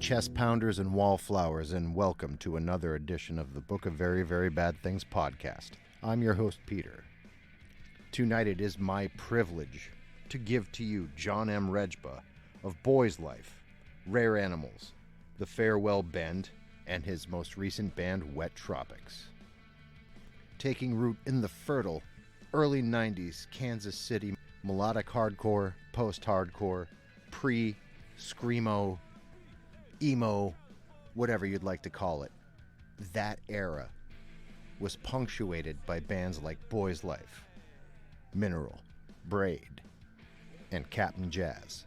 chest pounders and wallflowers, and welcome to another edition of the Book of Very, Very Bad Things podcast. I'm your host, Peter. Tonight it is my privilege to give to you John M. Rejba of Boy's Life, Rare Animals, The Farewell Bend, and his most recent band, Wet Tropics. Taking root in the fertile, early 90s Kansas City melodic hardcore, post-hardcore, screamo, emo, whatever you'd like to call it. That era was punctuated by bands like Boy's Life, Mineral, Braid, and Captain Jazz.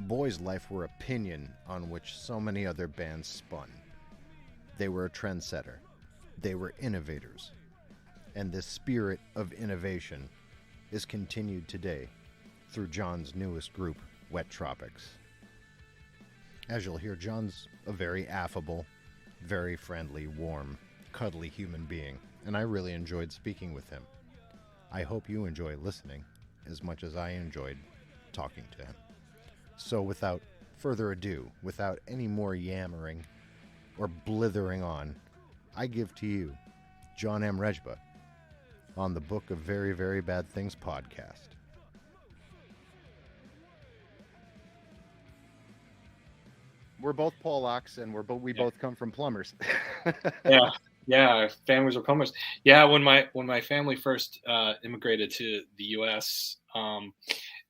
Boy's Life were a pinion on which so many other bands spun. They were a trendsetter. They were innovators. And this spirit of innovation is continued today through John's newest group, Wet Tropics. As you'll hear, John's a very affable, very friendly, warm, cuddly human being, and I really enjoyed speaking with him. I hope you enjoy listening as much as I enjoyed talking to him. So without further ado, without any more yammering or blithering on, I give to you John M. Rejba on the Book of Very, Very Bad Things podcast. We're both Polacks, and we both come from plumbers. Yeah, families are plumbers. Yeah, when my family first immigrated to the U.S.,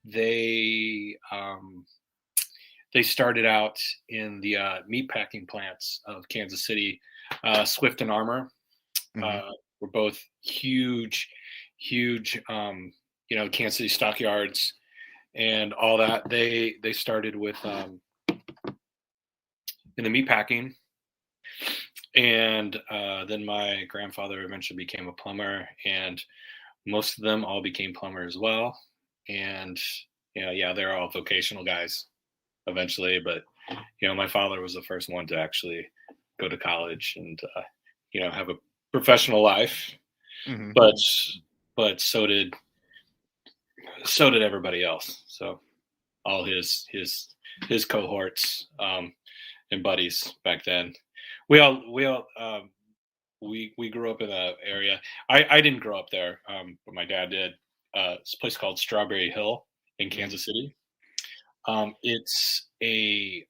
they started out in the meatpacking plants of Kansas City. Swift and Armor were both huge, Kansas City stockyards and all that. They started with in the meatpacking, and then my grandfather eventually became a plumber, and most of them all became plumbers as well. And they're all vocational guys eventually, but my father was the first one to actually go to college and have a professional life. Mm-hmm. But so did everybody else. So all his cohorts and buddies back then. We grew up in the area. I didn't grow up there, but my dad did. It's a place called Strawberry Hill in Kansas City. It's a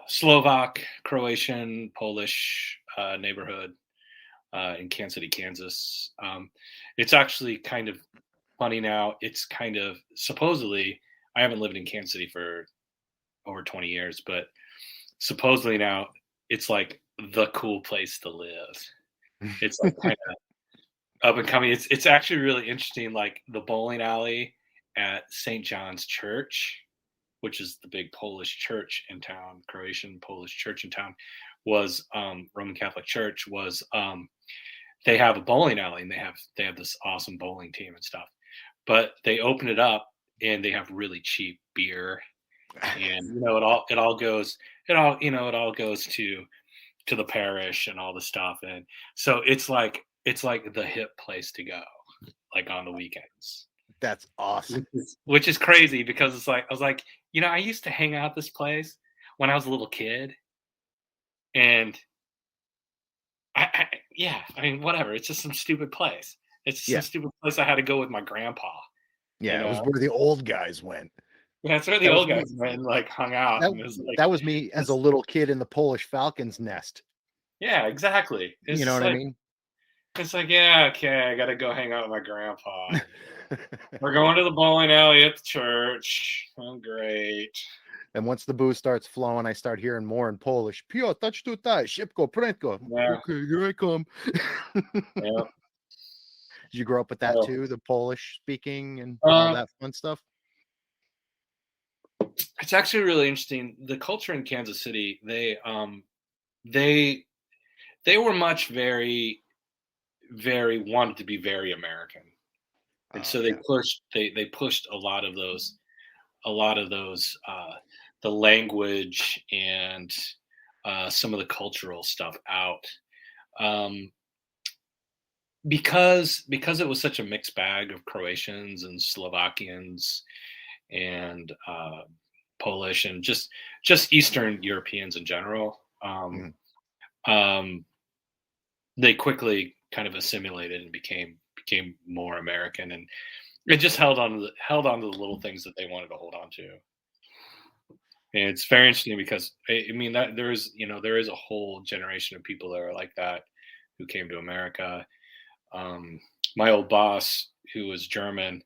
Slovak, Croatian, Polish neighborhood in Kansas City, Kansas. It's actually kind of funny now. It's kind of supposedly, I haven't lived in Kansas City for over 20 years, but supposedly now it's like the cool place to live. It's like kind of up and coming. It's actually really interesting. Like the bowling alley at St. John's Church, which is the big Polish church in town, Croatian Polish church in town, was Roman Catholic Church. Was they have a bowling alley, and they have this awesome bowling team and stuff. But they open it up, and they have really cheap beer, and it all goes to the parish and all the stuff, and so it's like the hip place to go, like on the weekends. That's awesome. Which is crazy because it's like I was like, I used to hang out at this place when I was a little kid, and I mean, whatever. It's just some stupid place. It's some stupid place I had to go with my grandpa. Yeah, it was where the old guys went. Yeah, it's where the old guys went and like hung out. That was me as a little kid in the Polish Falcons nest. Yeah, exactly. You know what I mean? It's like, yeah, okay, I got to go hang out with my grandpa. We're going to the bowling alley at the church. Oh, great. And once the booze starts flowing, I start hearing more in Polish. Pio, touch tutaj, szybko, prędko. Yeah. Okay, here I come. Yeah. Did you grow up with that too, the Polish speaking and all that fun stuff? It's actually really interesting. The culture in Kansas City, they were much very, very wanted to be very American, and so they pushed a lot of those the language and some of the cultural stuff out. Because it was such a mixed bag of Croatians and Slovakians and Polish, and just Eastern Europeans in general. Mm. Um, they quickly kind of assimilated and became more American, and it just held on to the little things that they wanted to hold on to. And it's very interesting because I mean that there is a whole generation of people that are like that who came to America. Um, my old boss, who was German,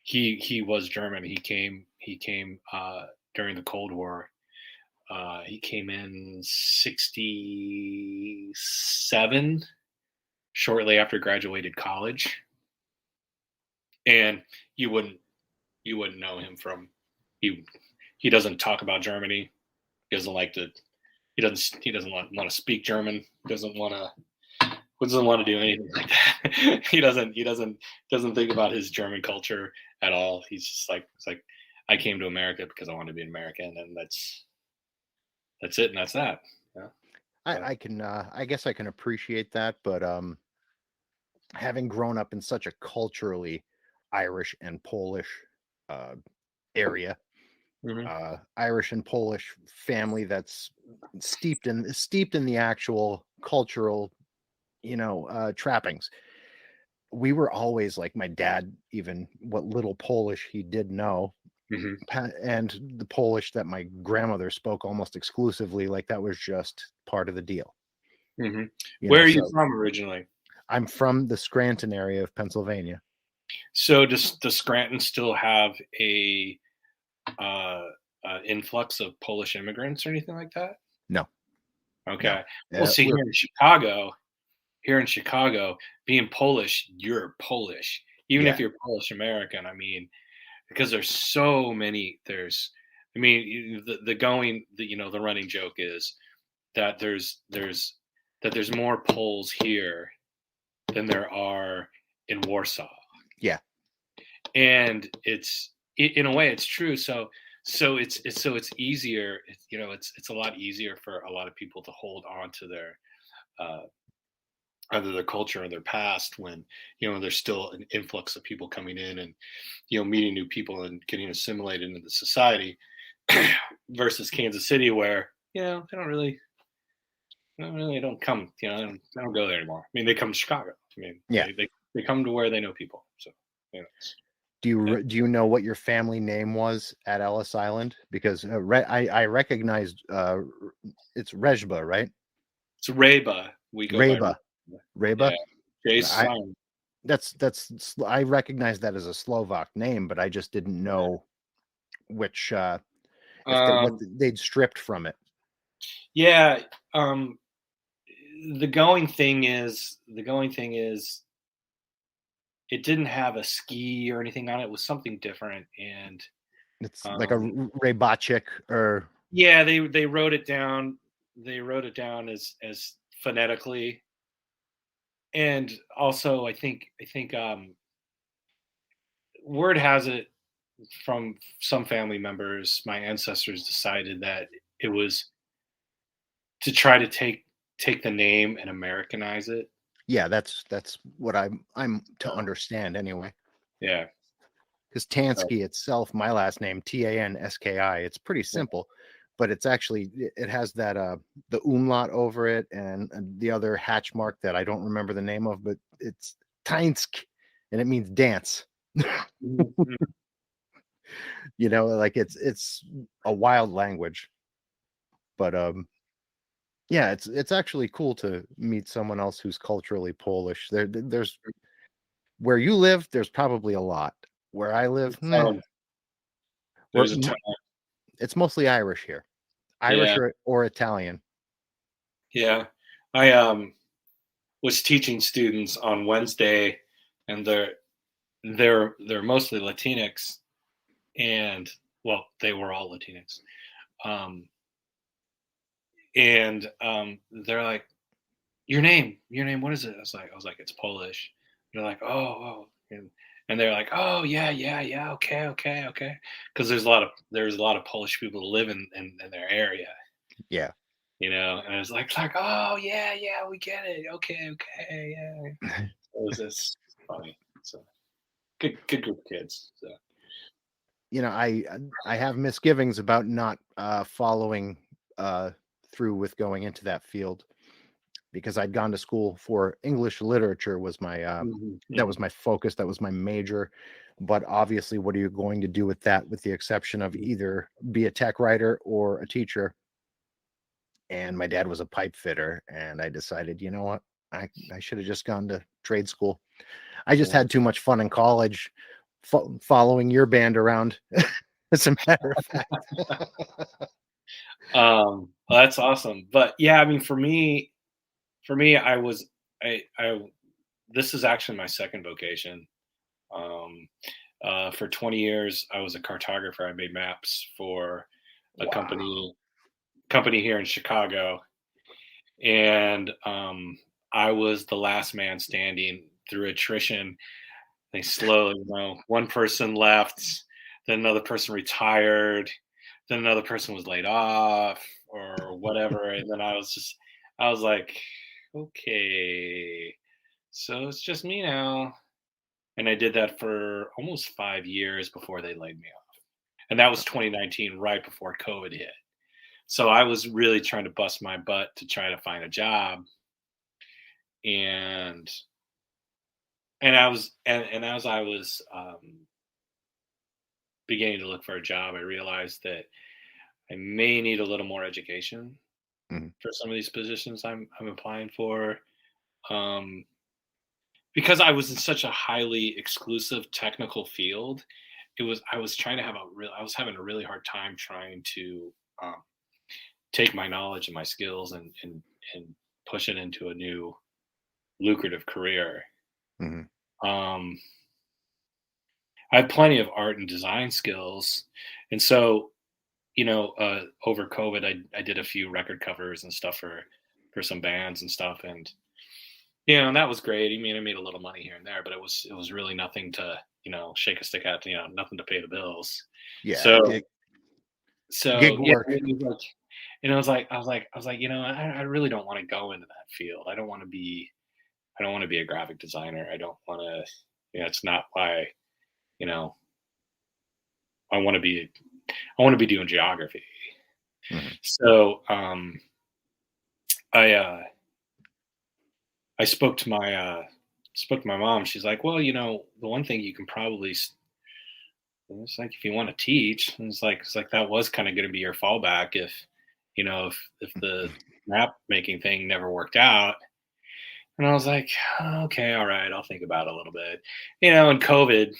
he was German. He came during the Cold War. He came in '67, shortly after graduated college, and you wouldn't you wouldn't know him from he he doesn't talk about Germany. He doesn't like to he doesn't want to speak German. Doesn't want to do anything like that. He doesn't think about his German culture at all. He's just like it's like I came to America because I want to be an American, and that's it, and that's that. Yeah. I can I guess I can appreciate that, but having grown up in such a culturally Irish and Polish uh, area, Mm-hmm. Irish and Polish family that's steeped in the actual cultural, trappings. We were always like my dad, even what little Polish he did know, Mm-hmm. and the Polish that my grandmother spoke almost exclusively, like that was just part of the deal. Mm-hmm. Where are you So from originally? I'm from the Scranton area of Pennsylvania. So does Scranton still have a uh, influx of Polish immigrants or anything like that? No, no. Okay. Well, see, We're here in Chicago, being Polish, you're Polish. Even Yeah, if you're Polish American, I mean, because there's so many. I mean, the running joke is that there's more Poles here than there are in Warsaw, yeah, and in a way it's true. So it's easier. It's a lot easier for a lot of people to hold on to their uh, either their culture or their past when there's still an influx of people coming in and meeting new people and getting assimilated into the society versus Kansas City where they don't come they don't go there anymore. I mean, they come to Chicago. I mean, yeah. they come to where they know people. So it's, yeah. Do you know what your family name was at Ellis Island? Because I recognized it's Rejba, right? It's Rejba. We go by Reba, Rejba. Reba. Yeah. Jay's I son. I recognize that as a Slovak name, but I just didn't know which if the, what Um, they'd stripped from it. yeah. Um, the going thing is it didn't have a ski or anything on it. It was something different, and It's like a um, Rebachik or yeah, they wrote it down. They wrote it down as phonetically, and also I think word has it from some family members, my ancestors decided that it was to try to take the name and Americanize it. yeah, that's what I'm to So, understand anyway. yeah. Because So, Tansky itself, my last name Tanski, it's pretty yeah. simple, but it's actually it has that the umlaut over it and the other hatch mark that I don't remember the name of, but it's Tainsk and it means dance. Mhm, mhm. Like it's a wild language, but yeah, it's actually cool to meet someone else who's culturally Polish. There's where you live, there's probably a lot. Where I live, we're There's a ton. it's mostly Irish here. Irish Yeah, or Italian. yeah. I was teaching students on Wednesday, and they're mostly Latinx, and well, they were all Latinx. Um, and they're like, your name, what is it? I was like, it's Polish. They're like, oh, and they're like, oh, yeah, yeah, yeah, okay, okay, okay, because there's a lot of Polish people who live in their area, Yeah. and it's like, oh, yeah, yeah, we get it, okay, okay, yeah. It was just funny. So good group of kids. So I have misgivings about not following through with going into that field, because I'd gone to school for English literature. Was my that was my focus, that was my major. But obviously, what are you going to do with that, with the exception of either be a tech writer or a teacher? And my dad was a pipe fitter, and I decided, you know what, I should have just gone to trade school. I just had too much fun in college following your band around. As a matter of fact. Well, that's awesome. But yeah, I mean, for me, I this is actually my second vocation. Um, for 20 years, I was a cartographer. I made maps for a company here in Chicago, and I was the last man standing through attrition. They slowly, one person left, then another person retired, then another person was laid off or whatever, and then I was like, okay, so it's just me now. And I did that for almost 5 years before they laid me off. And that was 2019, right before COVID hit. So I was really trying to bust my butt to try to find a job. And and as I was beginning to look for a job, I realized that I may need a little more education for some of these positions I'm applying for. Um, because I was in such a highly exclusive technical field, I was trying to have I was having a really hard time trying to um, take my knowledge and my skills and push it into a new lucrative career. Mhm. Um, I have plenty of art and design skills, and so over COVID, I did a few record covers and stuff for some bands and stuff, and that was great. I mean, I made a little money here and there, but it was really nothing to shake a stick at, nothing to pay the bills. Yeah, So gig yeah, work. it was like, I was like, I really don't want to go into that field. I don't want to be a graphic designer. I don't want to, it's not why, you know, I want to be, I want to be doing geography. Mhm. So, I, I spoke to my mom. She's like, well, the one thing you can probably, it's like if you want to teach, and it's like that was kind of going to be your fallback if, if the map making thing never worked out. And I was like, okay, all right, I'll think about it a little bit. And COVID,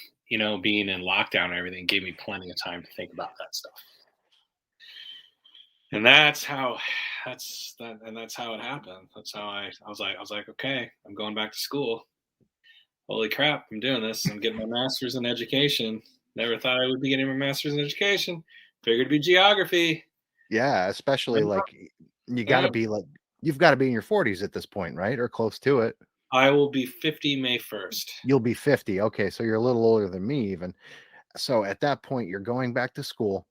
being in lockdown and everything gave me plenty of time to think about that stuff. And that's how it happened. That's how I was like, okay, I'm going back to school. Holy crap, I'm doing this. I'm getting my master's in education. Never thought I would be getting my master's in education. Figured it'd be geography. Yeah, especially you got to Yeah. be you've got to be in your 40s at this point, right? Or close to it. I will be 50 May 1st. You'll be 50. Okay, so you're a little older than me even. So at that point, you're going back to school,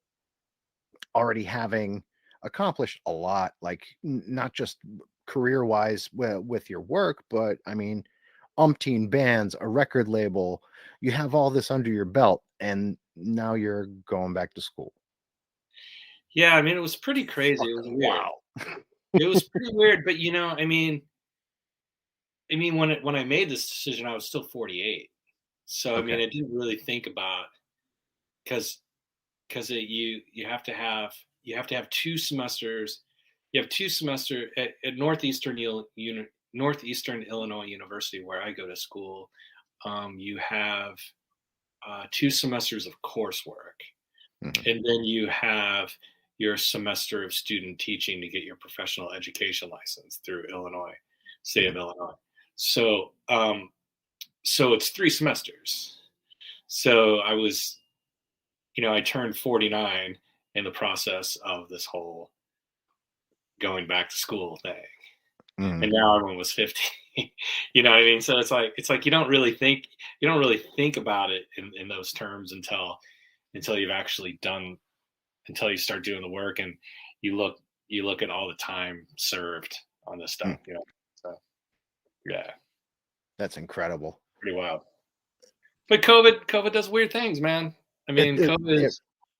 already having accomplished a lot, like not just career wise with your work, but I mean, umpteen bands, a record label. You have all this under your belt, and now you're going back to school. Yeah, I mean, it was pretty crazy. It was Fucking weird. wow. It was pretty weird, but I mean, when I made this decision, I was still 48. So I mean, Okay. I didn't really think about because you have to have 2 semesters. You have 2 semester at Northeastern Illinois University, where I go to school. You have 2 semesters of coursework, Mhm. and then you have your semester of student teaching to get your professional education license through Illinois, state of Mhm. Illinois. So, so it's 3 semesters. So I turned 49 in the process of this whole going back to school thing, Mhm. and now everyone was 50. You know what I mean? So it's like you don't really think about it in those terms until you've actually done until you start doing the work and you look you look at all the time served on this Mm. stuff. So yeah, That's incredible. pretty wild. But COVID does weird things, man. I It, mean, it, it,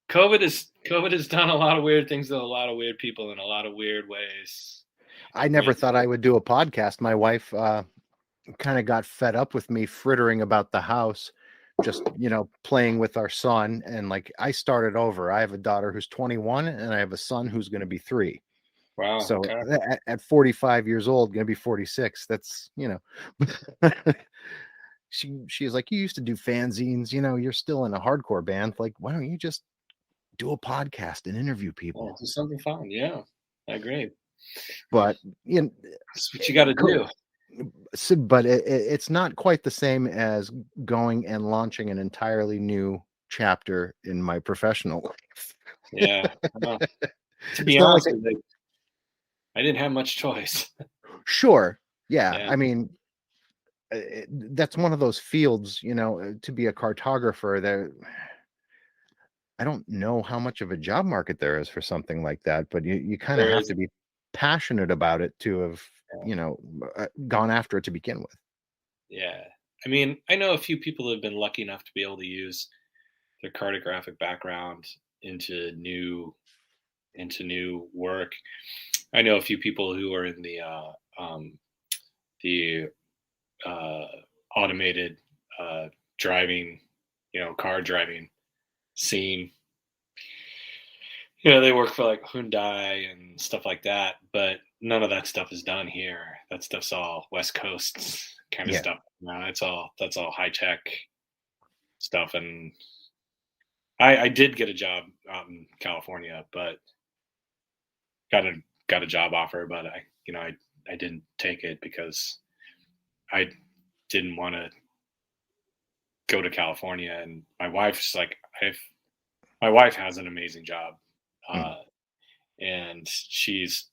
COVID has done a lot of weird things to a lot of weird people in a lot of weird ways. I I never mean, thought I would do a podcast. My wife kind of got fed up with me frittering about the house, just, playing with our son. And like, I started over. I have a daughter who's 21 and I have a son who's going to be 3. wow. So Okay. at 45 years old, going to be 46, that's, she's like, you used to do fanzines, you're still in a hardcore band. Like, why don't you just do a podcast and interview Yeah, people? do something fun. Yeah, I agree. But, you know, That's what you got to do. but it's not quite the same as going and launching an entirely new chapter in my professional life. Yeah. Well, to It's be not like honest with you, I didn't have much choice. sure, yeah. Yeah. I mean, that's one of those fields, to be a cartographer. That I don't know how much of a job market there is for something like that, but you kind of There have is. to be passionate about it to have, gone after it to begin with. Yeah. I mean, I know a few people who have been lucky enough to be able to use their cartographic background into new work. I know a few people who are in the uh, automated driving, car driving scene. They work for like Hyundai and stuff like that, but none of that stuff is done here. That stuff's all West Coast kind of Yeah. stuff. No, that's all high tech stuff. And I did get a job out in California, but got a got a job offer, but I didn't take it because I didn't want to go to California. And my wife's like, my wife has an amazing job, Mm, uh, and she's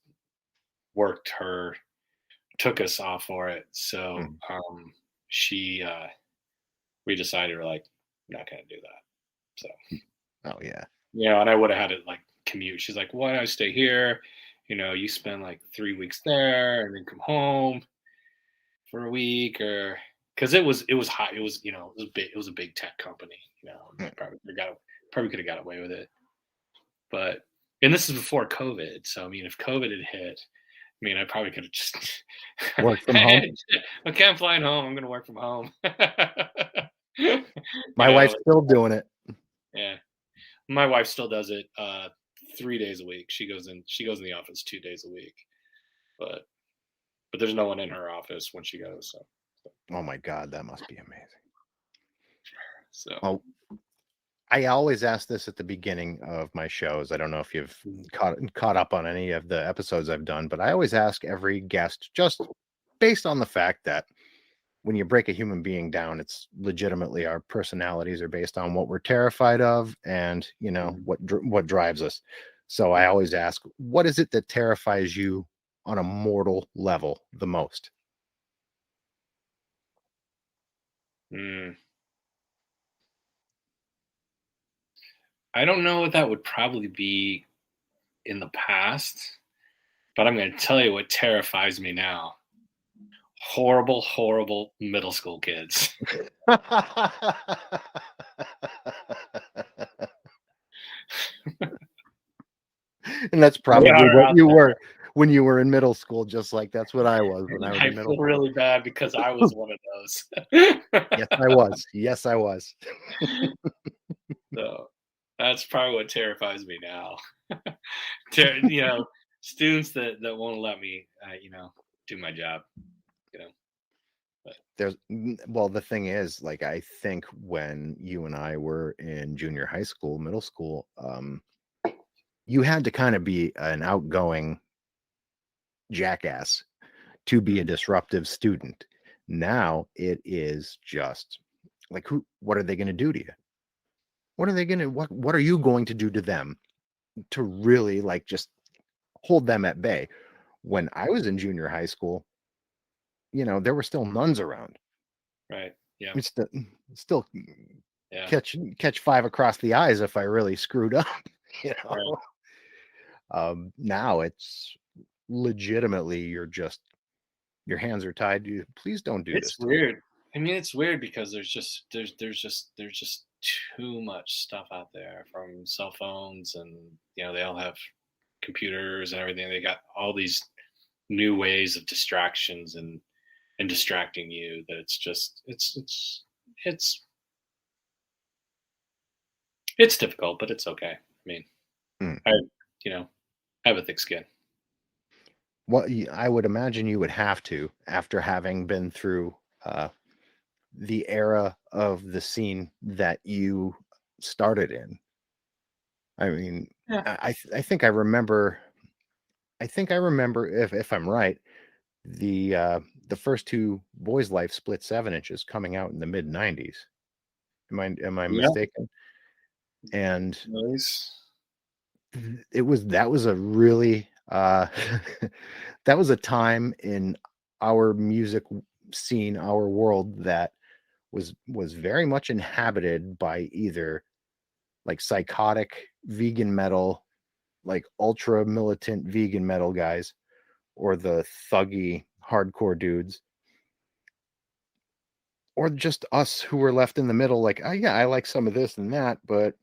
worked her took us off for it. So mm. she we decided we're like not gonna do that. So Oh yeah. and I would have had to like commute. She's like, why don't I stay here? You spend like 3 weeks there and then come home for a week, or because it was high. It was it was big. It was a big tech company. Mm. Probably could have got away with it. But and this is before COVID. So I mean, if COVID had hit, I mean, I probably could have just Work from home. hey, okay, I'm flying home. I'm going to work from home. My wife's still doing it. Yeah. My wife still does it 3 days a week. She goes in the office 2 days a week, but there's no one in her office when she goes. Oh my God, that must be amazing. So Oh, I always ask this at the beginning of my shows. I don't know if you've caught up on any of the episodes I've done, but I always ask every guest, just based on the fact that when you break a human being down, it's legitimately our personalities are based on what we're terrified of and, what drives us. So I always ask, what is it that terrifies you on a mortal level the most? mm, I don't know what that would probably be in the past, but I'm going to tell you what terrifies me now. Horrible, horrible middle school kids. And that's They probably are what out you there. were when you were in middle school, just like that's what I was when I was I in middle feel school. really bad because I was one of those. Yes, I was. Yes, I was. So that's probably what terrifies me now. Students that won't let me, do my job. You know, but Well, the thing is, like, I think when you and I were in junior high school, middle school, you had to kind of be an outgoing jackass to be a disruptive student. Now it is just like, what are they going to do to you? What are you going to do to them to really like just hold them at bay? When I was in junior high school, there were still nuns around. right, yeah, We still yeah, catch 5 across the eyes if I really screwed up, you right. know. Now it's legitimately your hands are tied. Please don't do It's this to me. weird. I mean, it's weird because there's just too much stuff out there from cell phones, and they all have computers and everything. They got all these new ways of distractions and distracting you, that it's just it's it's difficult, but it's okay. I mean, Mm. I you know I have a thick skin. Well, I would imagine you would have to, after having been through uh, the era of the scene that you started in. I mean, Yeah. I think I remember. I think I remember, if I'm right, the first two Boys Life split 7 inches coming out in the mid '90s. Am I Yeah. mistaken? And Nice. it was that was a really that was a time in our music scene, our world, that was very much inhabited by either like psychotic vegan metal, like ultra militant vegan metal guys, or the thuggy hardcore dudes, or just us who were left in the middle, like, oh yeah, I like some of this and that, but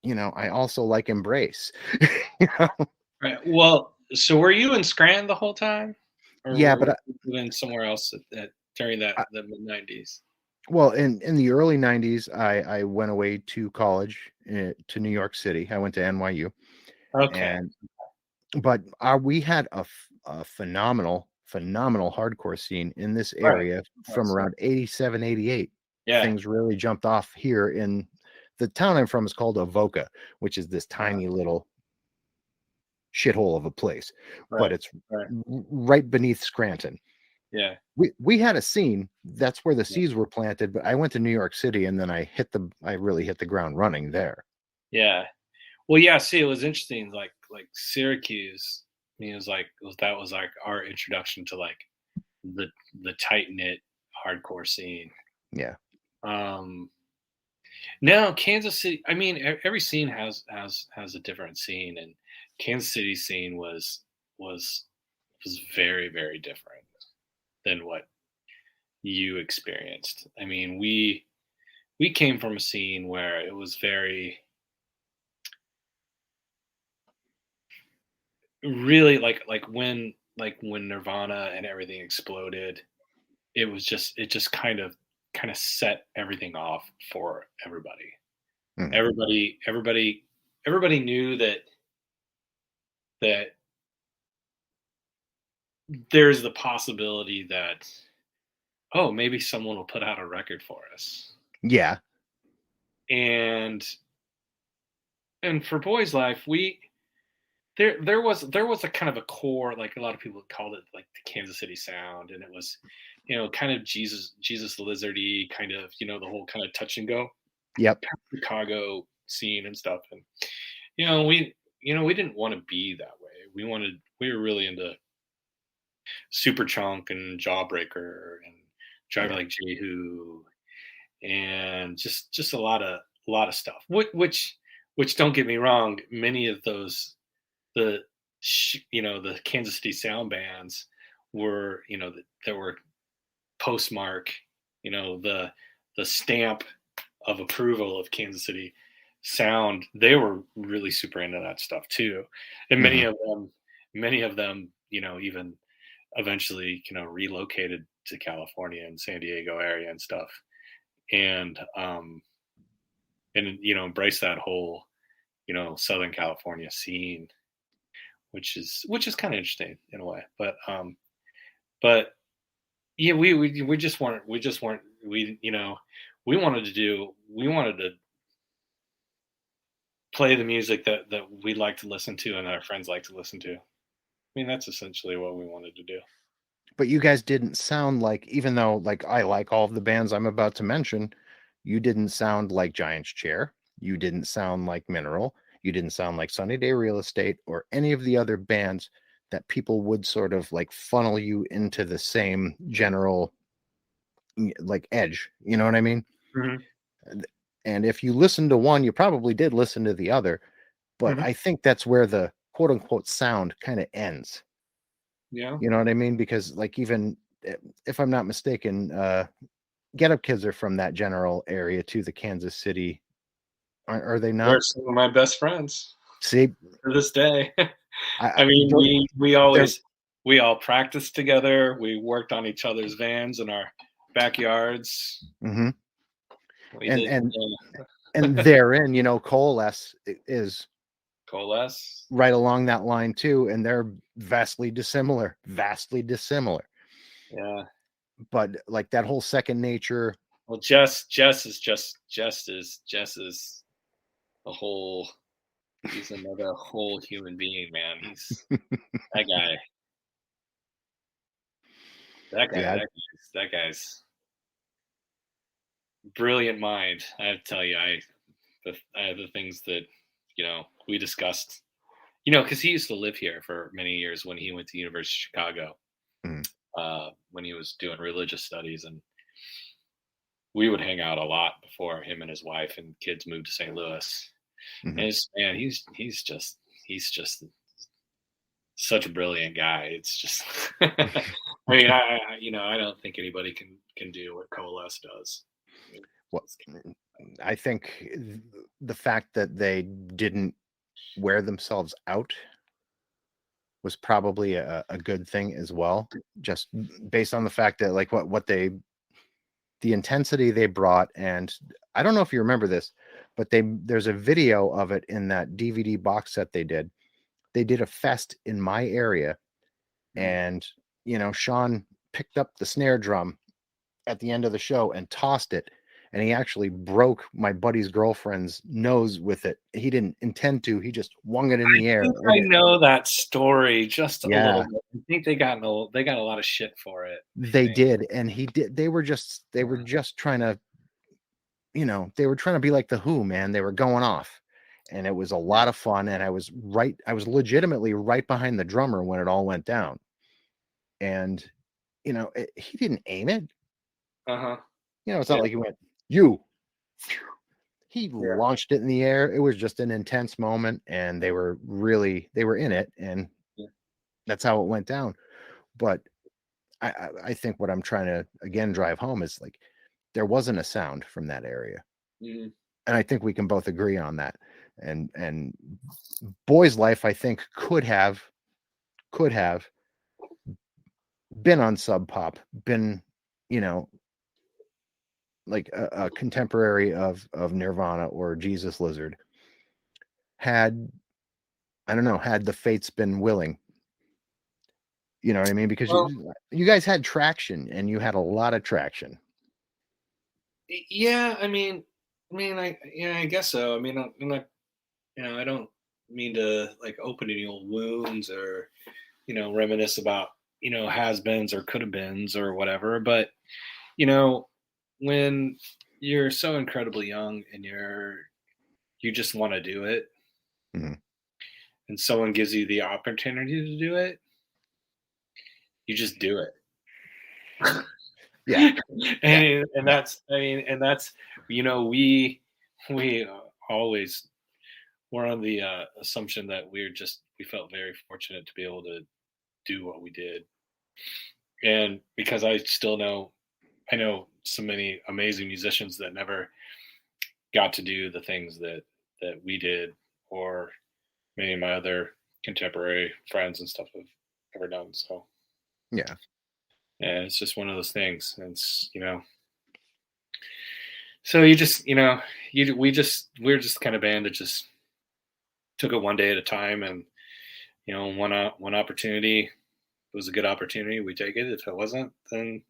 I also like Embrace. you know? Right. Well, so were you in Scranton the whole time, or Yeah, but were you living somewhere else during the mid-90s? well, in the early '90s, I went away to college, to New York City. I went to NYU, Okay. and but we had a phenomenal hardcore scene in this Right. area Right. from around 87, 88. Yeah. Things really jumped off here in the town I'm from is called Avoca, which is this Uh, tiny little shithole of a place, but right. it's Right. right beneath Scranton. Yeah. We had a scene. That's where the Yeah. seeds were planted, but I went to New York City, and then I really hit the ground running there. Yeah. Well, yeah. See, it was interesting. Like Syracuse. I mean, that was like our introduction to like the the tight knit hardcore scene. Yeah. Um, no, Kansas City. I mean, every scene has a different scene, and Kansas City scene was was very very different than what you experienced. I mean, we came from a scene where it was very really like when Nirvana and everything exploded. It just kind of set everything off for everybody. Mhm. Everybody knew that there's the possibility that, oh, maybe someone will put out a record for us. Yeah. And for Boys Life, we there was a kind of a core, like a lot of people called it like the Kansas City sound, and it was, kind of Jesus Lizardy, kind of, the whole kind of touch and go Yep. Chicago scene and stuff. And we didn't want to be that way. We were really into Superchunk and Jawbreaker and Driver Yeah. Like Jehu, and just a lot of stuff. Which don't get me wrong, many of those the the Kansas City sound bands were, that were postmark, the stamp of approval of Kansas City sound. They were really super into that stuff too, and many Mhm. of them, even eventually, relocated to California and San Diego area and stuff, and embrace that whole, Southern California scene, which is kind of interesting in a way. But yeah, we just weren't we wanted to play the music that we like to listen to and that our friends like to listen to. I mean, that's essentially what we wanted to do. But you guys didn't sound like, even though like I like all of the bands I'm about to mention, you didn't sound like Giant's Chair. You didn't sound like Mineral. You didn't sound like Sunny Day Real Estate or any of the other bands that people would sort of like funnel you into the same general like edge. You know what I mean? Hmm. And if you listen to one, you probably did listen to the other. But Hmm. I think that's where the quote unquote sound kind of ends. Yeah. You know what I mean? Because like even if I'm not mistaken, Get Up Kids are from that general area to the Kansas City. Are they They're not? some of my best friends See, to this day. I I mean, they're we all practiced together. We worked on each other's vans in our backyards. hmm We and did and and therein, Coalesce is coalesce. right along that line too, and they're vastly dissimilar, Yeah. but like that whole second nature. Well, Jess is a whole. He's another whole human being, man. He's that guy. That guy. Yeah. That guy's brilliant mind. I have to tell you, the things that we discussed. Because he used to live here for many years when he went to University of Chicago, Mm, when he was doing religious studies, and we would hang out a lot before him and his wife and kids moved to St. Louis. mhm. And man, he's just such a brilliant guy. It's just, I mean, I don't think anybody can do what Coalesce does. Well, I think the fact that they didn't wear themselves out was probably a good thing as well, just based on the fact that like the intensity they brought. And I don't know if you remember this, but there's a video of it in that DVD box set they did. They did a fest in my area, Mm. and Sean picked up the snare drum at the end of the show and tossed it, and he actually broke my buddy's girlfriend's nose with it. He didn't intend to. He just wung it in the air, think and I know that story just a little yeah, bit. I think they got a lot of shit for it. I they think. did. And he did. They were just trying to, they were trying to be like the Who, man. They were going off, and it was a lot of fun. And I was legitimately right behind the drummer when it all went down. And he didn't aim it. Uh huh. It's not Yeah. like he went, you. He Yeah. launched it in the air. It was just an intense moment, and they were in it, and Yeah. that's how it went down. But I think what I'm trying to again drive home is like there wasn't a sound from that area, Mhm. and I think we can both agree on that. And Boys Life, I think, could have been on Sub Pop, been you know like a contemporary of Nirvana or Jesus Lizard, had I don't know, had the fates been willing. You know what I mean? Because Well, you guys had traction, and you had a lot of traction. yeah. I guess so. I mean, I'm not. I don't mean to like open any old wounds or reminisce about has-beens or could-have-beens or whatever. But you know, when you're so incredibly young and you just want to do it, Mhm. and someone gives you the opportunity to do it, you just do it. Yeah, yeah, And yeah. that's we always were on the assumption that we felt very fortunate to be able to do what we did. And because I know so many amazing musicians that never got to do the things that we did, or many of my other contemporary friends and stuff have ever done. So Yeah. yeah, it's just one of those things. And it's so you just we're just the kind of band that just took it one day at a time, and one opportunity. It was a good opportunity, we take it. If it wasn't, then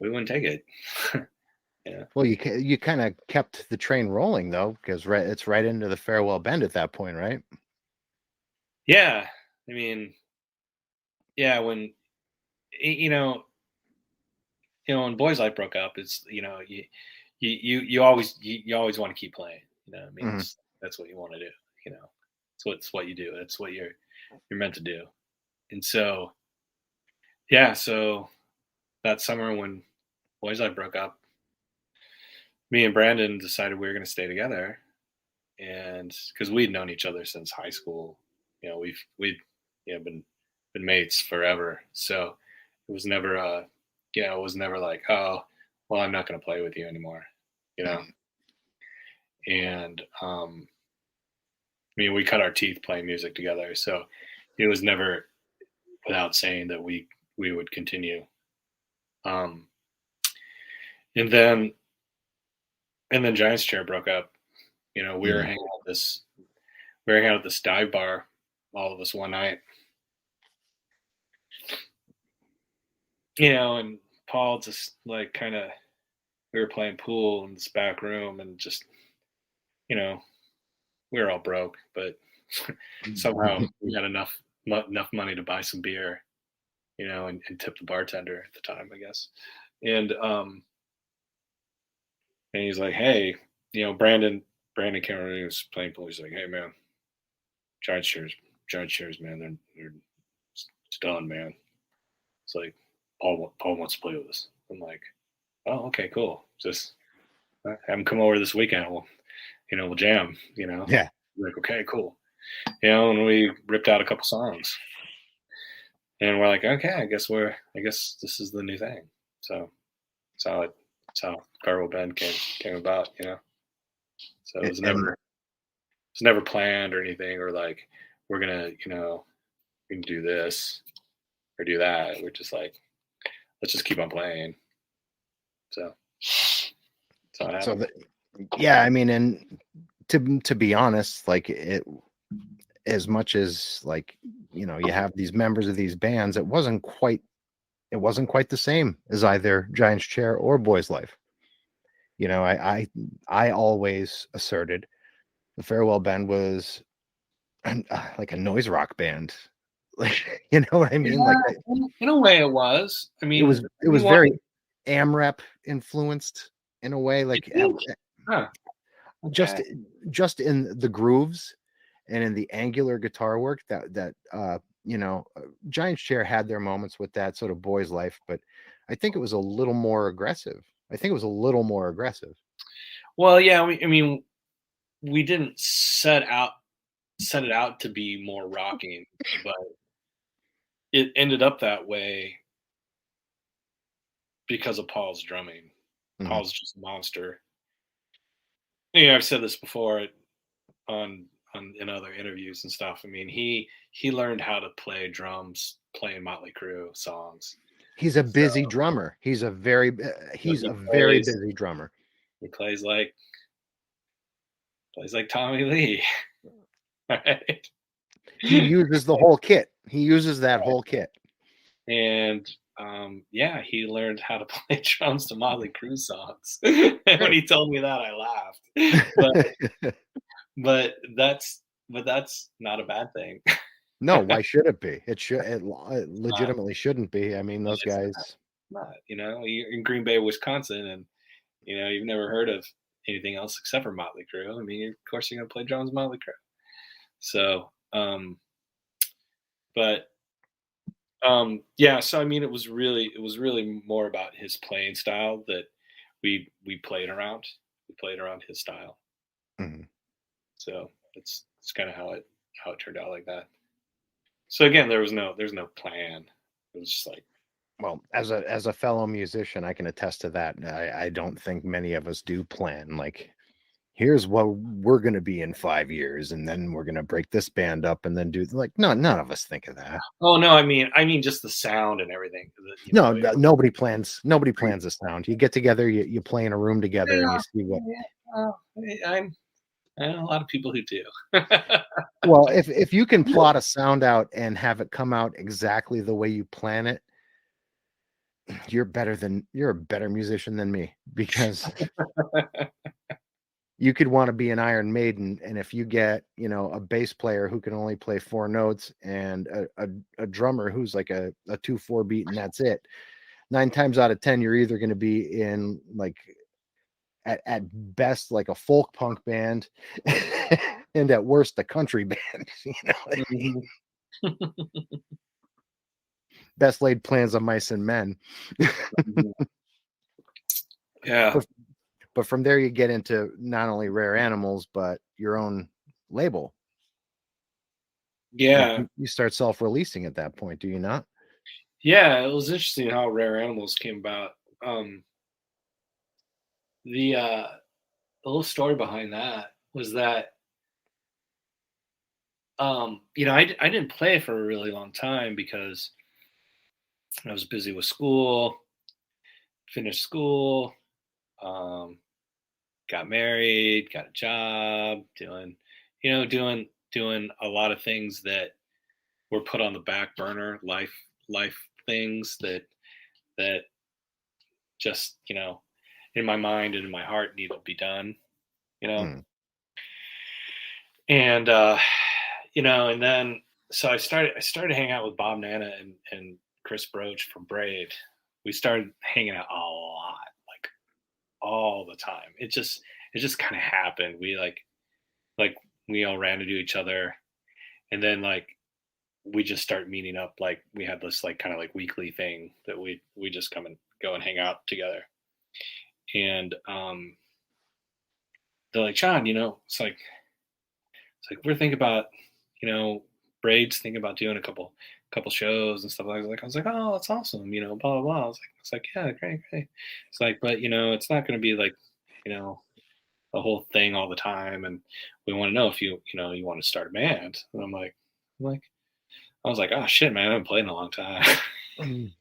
we wouldn't take it. Yeah. Well, you kind of kept the train rolling though, because it's right into the farewell bend at that point, right? Yeah. I mean, yeah, when you know, when Boys Life broke up, it's you always want to keep playing. I mean, Mhm. that's what you want to do. It's what you do. That's what you're meant to do. And so yeah, so that summer when Boys Life broke up, me and Brandon decided we were going to stay together, and because we'd known each other since high school, we'd been mates forever. So it was never it was never like, oh, well, I'm not going to play with you anymore, you know? And, I mean, we cut our teeth playing music together. So it was never without saying that we would continue. Um, and then, and then Giants Chair broke up. You know, we were hanging out at this dive bar, all of us one night, you know, and Paul just like kind of, we were playing pool in this back room and just, you know, we were all broke, but somehow we had enough money to buy some beer, you know, and tip the bartender at the time, I guess. And and he's like, hey, you know, Brandon Cameron was playing pool. He's like, hey man, Giant Chairs, man, they're it's done, man. It's like Paul wants to play with us. I'm like, oh, okay, cool. Just have him come over this weekend. We'll jam. You know, Yeah. like, okay, cool. You know, and we ripped out a couple songs, and we're like, okay, I guess this is the new thing. So that's how Carl Bend came about. You know, so it was never planned or anything, or like we're gonna, you know, we can do this or do that. We're just like, let's just keep on playing. So yeah, I mean, and to be honest, like it, as much as like, you know, you have these members of these bands, it wasn't quite the same as either Giant's Chair or Boys Life. You know, I always asserted the Farewell Band was like a noise rock band. Like, you know what I mean? Yeah, Like in a way, it was. I mean, it was very AMRAP influenced in a way, like huh, just okay. just in the grooves and in the angular guitar work that you know, Giant's Chair had their moments with that sort of Boys Life, but I think it was a little more aggressive. Well, yeah. I mean, we didn't set it out to be more rocking, but it ended up that way because of Paul's drumming. Mhm. Paul's just a monster. You know, I've said this before on in other interviews and stuff. I mean, he learned how to play drums playing Motley Crue songs. He's a So busy drummer. He's a very plays busy drummer. he plays like Tommy Lee. Right? He uses the whole kit. He uses that whole kit. And yeah, he learned how to play drums to Motley Crue songs. And when he told me that, I laughed. But that's not a bad thing. No, why should it be? It legitimately shouldn't be. I mean, those guys. Not, you know, you're in Green Bay, Wisconsin, and you know you've never heard of anything else except for Motley Crue. I mean, of course you're gonna play drums, Motley Crue. So, but yeah. So I mean, it was really more about his playing style that we played around. We played around his style. Mhm. So it's kind of how it turned out like that. So again, there's no plan. It was just like, Well, as a fellow musician, I can attest to that. I don't think many of us do plan like, here's what we're going to be in 5 years, and then we're going to break this band up, and then do like, no, none of us think of that. oh no, I mean just the sound and everything. No, nobody plans the sound. You get together, you play in a room together, and you see what. I know a lot of people who do. Well, if you can plot a sound out and have it come out exactly the way you plan it, you're a better musician than me, because you could want to be an Iron Maiden, and if you get, you know, a bass player who can only play 4 notes and a drummer who's like a 2/4 beat and that's it, 9 times out of 10 you're either going to be in like at best like a folk punk band and at worst a country band. You know what I mean? Best laid plans of mice and men. Yeah. But from there you get into not only Rare Animals but your own label. Yeah. Like you start self-releasing at that point, do you not? Yeah, it was interesting how Rare Animals came about. the little story behind that was that I didn't play for a really long time because I was busy with school, finished school, um, got married, got a job, doing a lot of things that were put on the back burner, life things that just in my mind and in my heart needed to be done, you know. Mm. And and then so I started hanging out with Bob Nana and Chris Broach from Braid. We started hanging out a lot, like all the time. It just kind of happened. Like we all ran into each other, and then like we just start meeting up. Like we had this like kind of like weekly thing that we just come and go and hang out together. And they're like, John, it's like we're thinking about, you know, Braids thinking about doing a couple shows and stuff like that. I was like, oh, that's awesome, blah blah blah. I was like, yeah, great, great. It's like, but it's not going to be like, you know, the whole thing all the time, and we want to know if you want to start a band. And I was like, oh shit, man, I haven't played in a long time, Mm.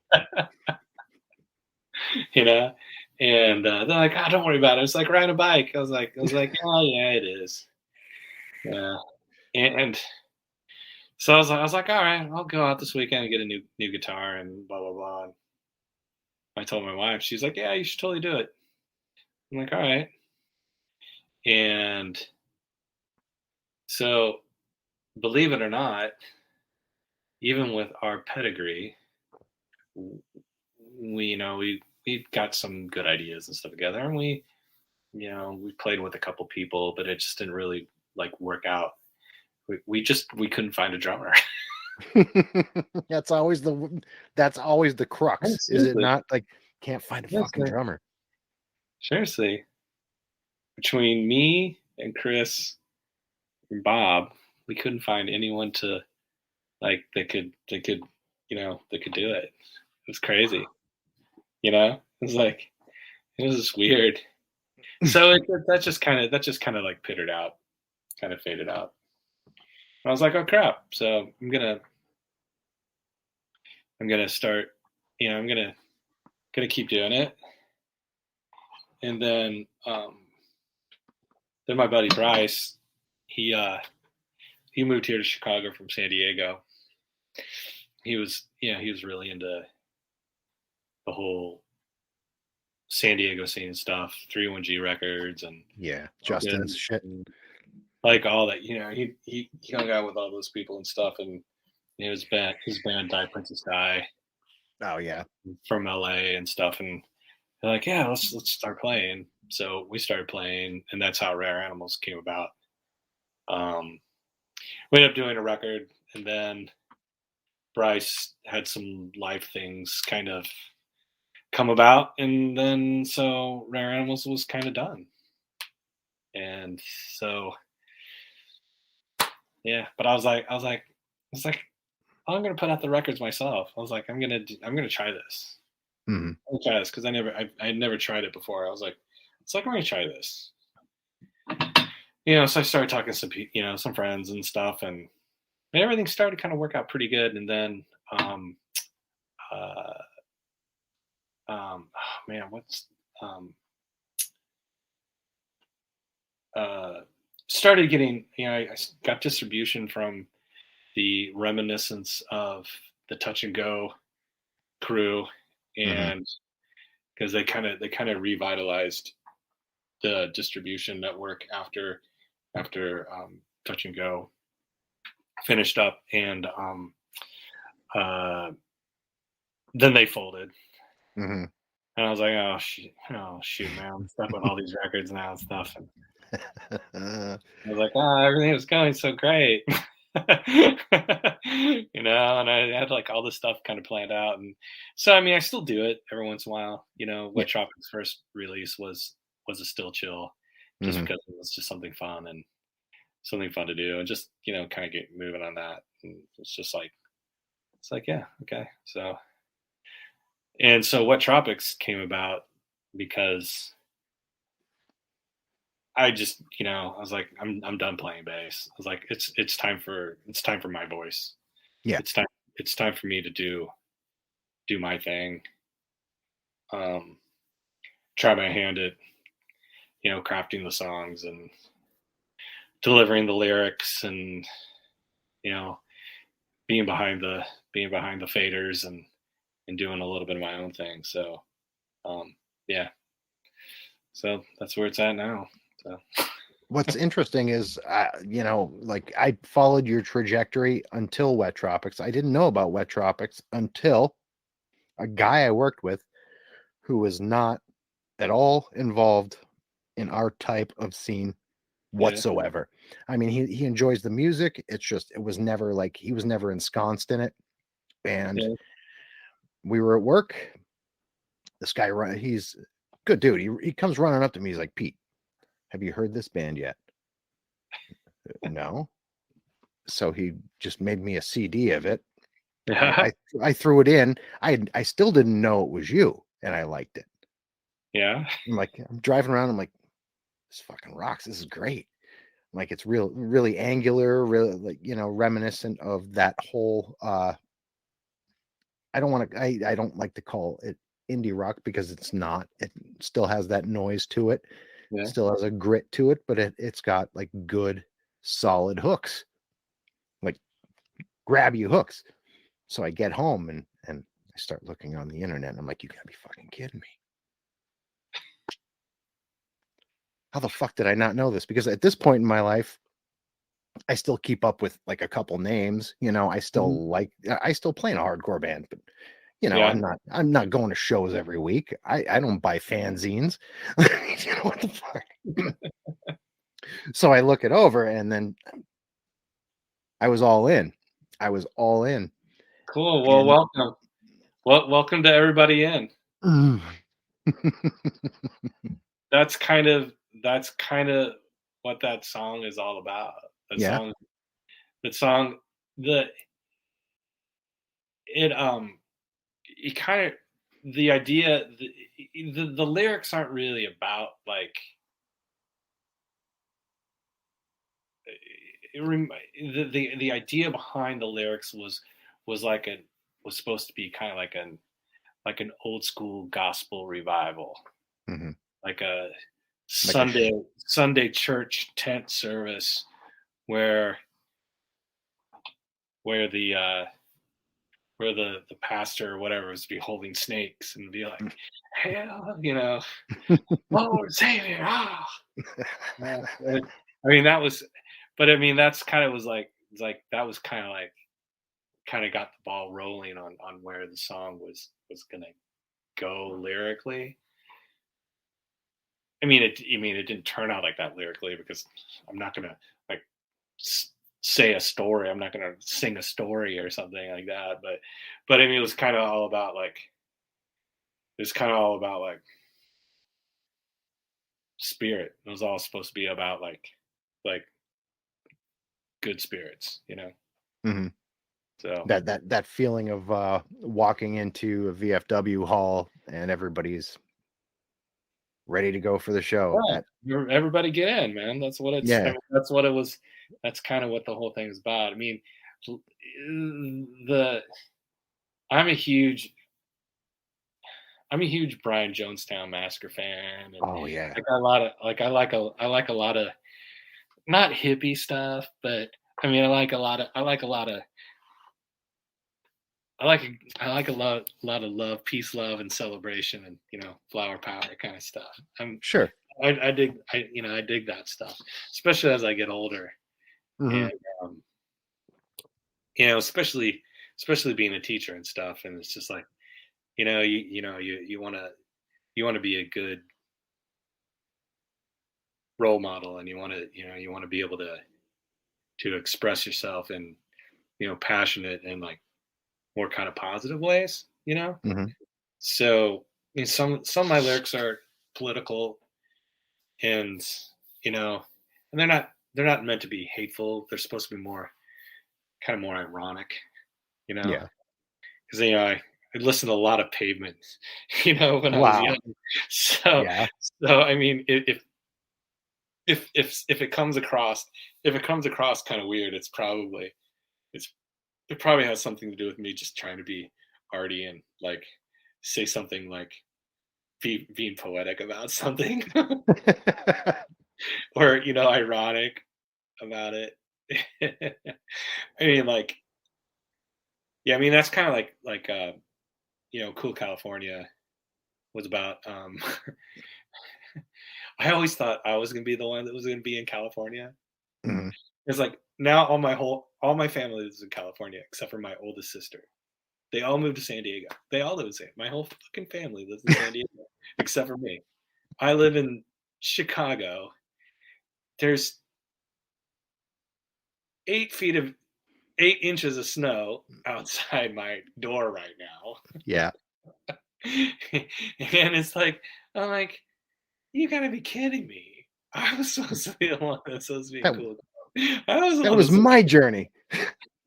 you know. And they're like, oh, don't worry about it. It's like riding a bike. I was like, oh yeah, it is. Yeah. And so I was like, all right, I'll go out this weekend and get a new guitar and blah blah blah. And I told my wife, she's like, yeah, you should totally do it. I'm like, all right. And so, believe it or not, even with our pedigree, we got some good ideas and stuff together, and we played with a couple people, but it just didn't really like work out. We couldn't find a drummer. That's always the Oh, crux, is it seriously, not? Like, can't find a fucking seriously, drummer. seriously. Between me and Chris and Bob, we couldn't find anyone to like that could do it. It was crazy. It was like it was just weird. So that just kind of like pittered out, kind of faded out. I was like, oh crap. So I'm gonna start. I'm gonna keep doing it, and then my buddy Bryce, he moved here to Chicago from San Diego. He was really into the whole San Diego scene stuff, 3-1G records, and Yeah, Hogan, Justin's shit. and like all that. He hung out with all those people and stuff, and his band Die Princess Die Oh yeah. from LA and stuff, and they're like, yeah, let's start playing. So we started playing, and that's how Rare Animals came about. Um, we ended up doing a record, and then Bryce had some live things kind of come about, and then so Rare Animals was kind of done. And so yeah, but I was like, oh, I'm gonna put out the records myself. I was like, I'm gonna try this. Mhm. I'm gonna try this because I had never tried it before. I was like, it's like I'm gonna try this. So I started talking to some friends and stuff, and everything started to kind of work out pretty good. And then uh, oh man, what's uh, started getting I got distribution from the Reminiscence of the Touch and Go crew, Mhm. and because they kind of revitalized the distribution network after Touch and Go finished up, and uh, then they folded. Mhm. And I was like, oh shoot, man, I'm stuck with all these records now and stuff. And I was like, everything was going so great. And I had like all this stuff kind of planned out. And so, I mean, I still do it every once in a while. Yeah. Wet Tropics' first release was a still chill, just Mhm. because it was just something fun to do, and just, kind of get moving on that. And it's like, yeah, okay. So Wet Tropics came about because I just, I was like, I'm done playing bass. I was like, it's time for my voice. Yeah. It's time it's time for me to do my thing. Um, Try my hand at, crafting the songs and delivering the lyrics and, you know, being behind the faders and doing a little bit of my own thing. So yeah. So that's where it's at now. So What's interesting is, like I followed your trajectory until Wet Tropics. I didn't know about Wet Tropics until a guy I worked with who was not at all involved in our type of scene yeah. whatsoever. I mean, he enjoys the music. It's just, it was never like, he was never ensconced in it. And Yeah. we were at work. This guy, he's a good dude. He comes running up to me. He's like, Pete, have you heard this band yet? No. So he just made me a CD of it. Yeah. I threw it in. I still didn't know it was you, and I liked it. Yeah. I'm like, I'm driving around. I'm like, this fucking rocks. This is great. Like, it's really angular, really, like, reminiscent of that whole. I don't want to. I don't like to call it indie rock because it's not. It still has that noise to it. Yeah. Still has a grit to it, but it's got like good, solid hooks, like grab you hooks. So I get home and I start looking on the internet. And I'm like, you gotta be fucking kidding me. How the fuck did I not know this? Because at this point in my life, I still keep up with like a couple names. I Mhm. still play in a hardcore band, but Yeah. I'm not going to shows every week. I don't buy fanzines. What the fuck? So I look it over and then I was all in. I was all in. Cool. Well, And welcome. Welcome to everybody in. That's kind of what that song is all about. That yeah. song that song the it it kind of the idea the lyrics aren't really about like the idea behind the lyrics was like a was supposed to be kind of like an old school gospel revival, Mhm. like a Like a Sunday church tent service where where the uh where the pastor or whatever is be holding snakes and be like, hell, Lord Savior, ah. Yeah. I mean that was, but I mean that's kind of was like it's like that was kind of got the ball rolling on where the song was gonna go lyrically. I mean it didn't turn out like that lyrically because I'm not gonna like say a story. I'm not gonna sing a story or something like that. But I mean it was kind of all about like spirit. It was all supposed to be about like good spirits. Mhm. So That feeling of walking into a VFW hall and everybody's ready to go for the show. yeah, That everybody get in, man. That's what it's. I yeah. mean, that's what it was. That's kind of what the whole thing is about. I mean, the I'm a huge I'm a huge Brian Jonestown Massacre fan, and Oh yeah. I got a lot of I like a lot of not hippie stuff, but I mean I like I like lot of love, peace, love, and celebration, and flower power kind of stuff. Sure. I dig I dig that stuff, especially as I get older, Hmm. and um, especially being a teacher and stuff, and it's just like you want to be a good role model, and you want to be able to express yourself in passionate and like more kind of positive ways. Hmm. So some of my lyrics are political, and you know and they're not meant to be hateful. They're supposed to be more kind of more ironic, you know Yeah. because I listened to a lot of Pavement, when I was Wow. young. So Yeah. so I mean, if it comes across kind of weird, it probably has something to do with me just trying to be arty and like say something like being poetic about something or ironic about it. I mean, like, yeah, I mean that's kind of like Cool California was about. I always thought I was gonna be the one that was gonna be in California. Mhm. It's like now all my family lives in California except for my oldest sister. They all moved to San Diego. They all live in my whole fucking family lives in San Diego except for me. I live in Chicago. There's 8 inches of snow outside my door right now. Yeah. And it's like, I'm like, you gotta be kidding me. I was supposed to be the one that's supposed to be That, cool. I was the that one was that's my journey.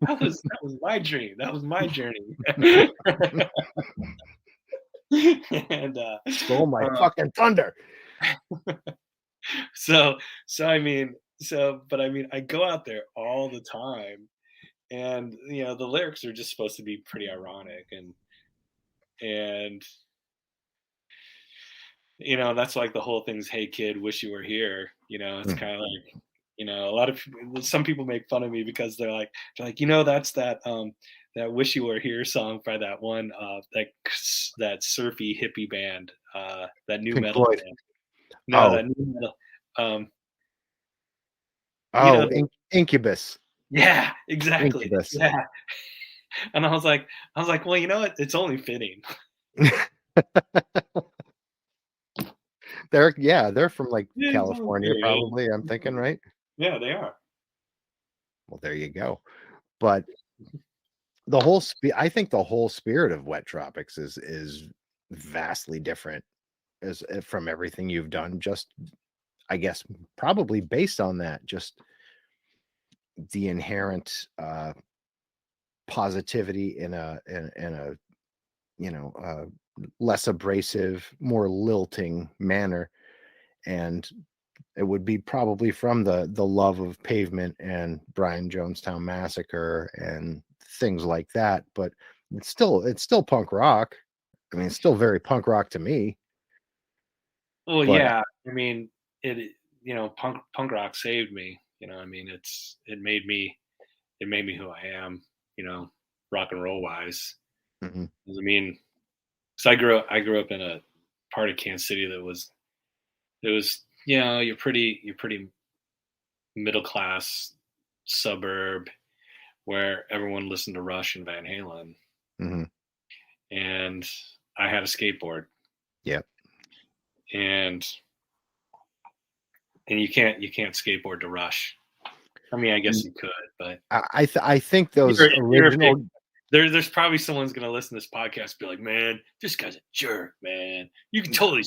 that was my dream. That was my journey. And Stole my fucking thunder. so I mean, but I mean I go out there all the time, and the lyrics are just supposed to be pretty ironic, and that's like the whole thing's "Hey kid, wish you were here." It's Mhm. kind of like, a lot of some people make fun of me because they're like, that's that "Wish You Were Here" song by that one that surfy hippie band, that new Pink metal Floyd. band. No, Oh, that new metal. Um, you know, oh, Incubus. yeah, exactly. Incubus. Yeah. And I was like, well, you know what? It's only fitting. They're from like Yeah, it's only California, fitting. probably. I'm thinking, right? Yeah, they are. Well, there you go. But I think the whole spirit of Wet Tropics is vastly different from everything you've done. Just, I guess, probably based on that, just the inherent positivity in a less abrasive, more lilting manner, and it would be probably from the love of Pavement and Brian Jonestown Massacre and things like that. But it's still punk rock. I mean, it's still very punk rock to me. Well, But yeah. I mean, punk rock saved me. I mean, it made me who I am. Rock and roll wise. mhm, 'Cause I mean, so I grew up in a part of Kansas City that was you're pretty middle class suburb where everyone listened to Rush and Van Halen, mhm, and I had a skateboard, yeah. and you can't skateboard to Rush. I mean, I guess Mm, you could, but I think those you're a big. original. There's probably someone's gonna listen to this podcast and be like, man, this guy's a jerk, man. You can totally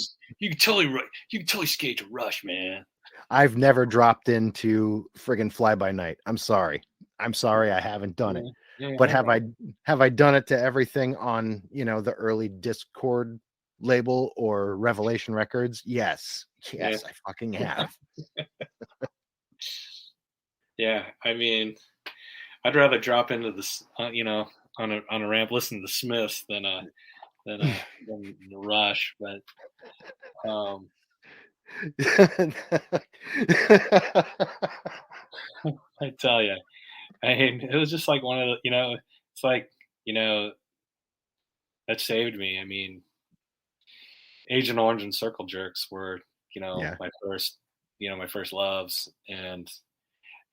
skate to Rush, man. I've never dropped into friggin' Fly By Night. I'm sorry. I'm sorry I haven't done it. Yeah, yeah, But no problem. have I done it to everything on, the early Discord label or Revelation Records? Yes. Yeah, Yes, I fucking have. yeah. I mean, I'd rather drop into this, on a ramp, listen to the Smiths than the Rush. But um, I tell you, I mean, it was just like one of the, it's like you know that saved me. I mean, Agent Orange and Circle Jerks were, Yeah. my first loves, and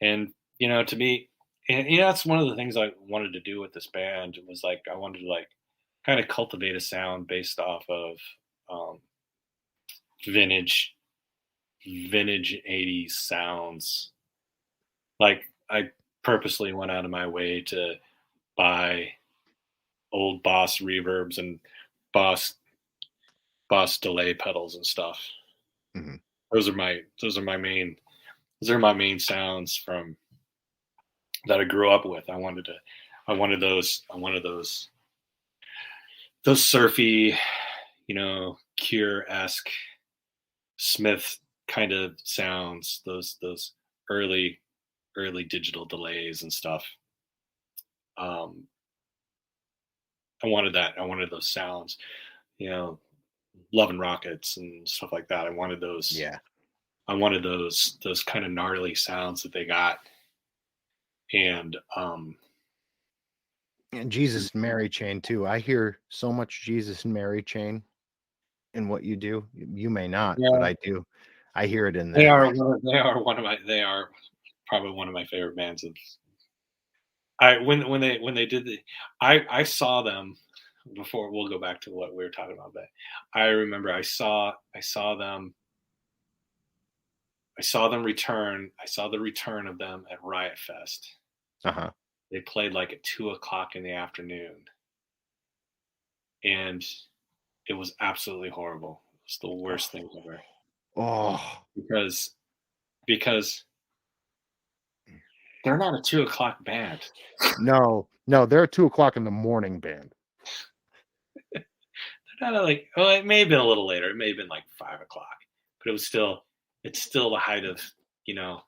to me, and that's one of the things I wanted to do with this band. It was like I wanted to like kind of cultivate a sound based off of um, vintage vintage 80s sounds. Like I purposely went out of my way to buy old Boss reverbs and Boss Boss delay pedals and stuff. Mhm. Those are my main sounds from that I grew up with. I wanted those surfy, Cure-esque Smith kind of sounds, those early digital delays and stuff. I wanted that. I wanted those sounds, you know, Love and Rockets and stuff like that. I wanted those. Yeah. I wanted those kind of gnarly sounds that they got. And And Jesus and Mary Chain too. I hear so much Jesus and Mary Chain in what you do. You may not, but yeah, I do. I hear it in they that. are they are probably one of my favorite bands. Of I when they did the I saw them before. We'll go back to what we were talking about, but I remember I saw them return. I saw the return of them at Riot Fest. Uh-huh. They played like at 2 o'clock in the afternoon, and it was absolutely horrible. It's the worst thing ever Oh, because because they're not a 2 o'clock band. no, they're a 2 o'clock in the morning band. They're not like, oh, it may have been a little later. It may have been like 5 o'clock, but it's still the height of, you know,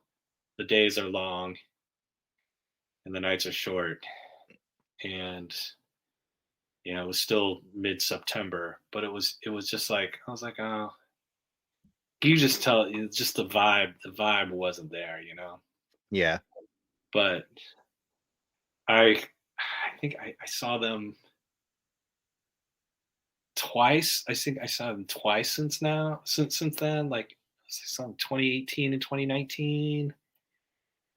the days are long and the nights are short, and it was still mid-September, but it was just like, I was like, oh, you just tell it's just the vibe wasn't there, Yeah. but I think I saw them twice. I think I saw them twice since then. Like I saw them 2018 and 2019.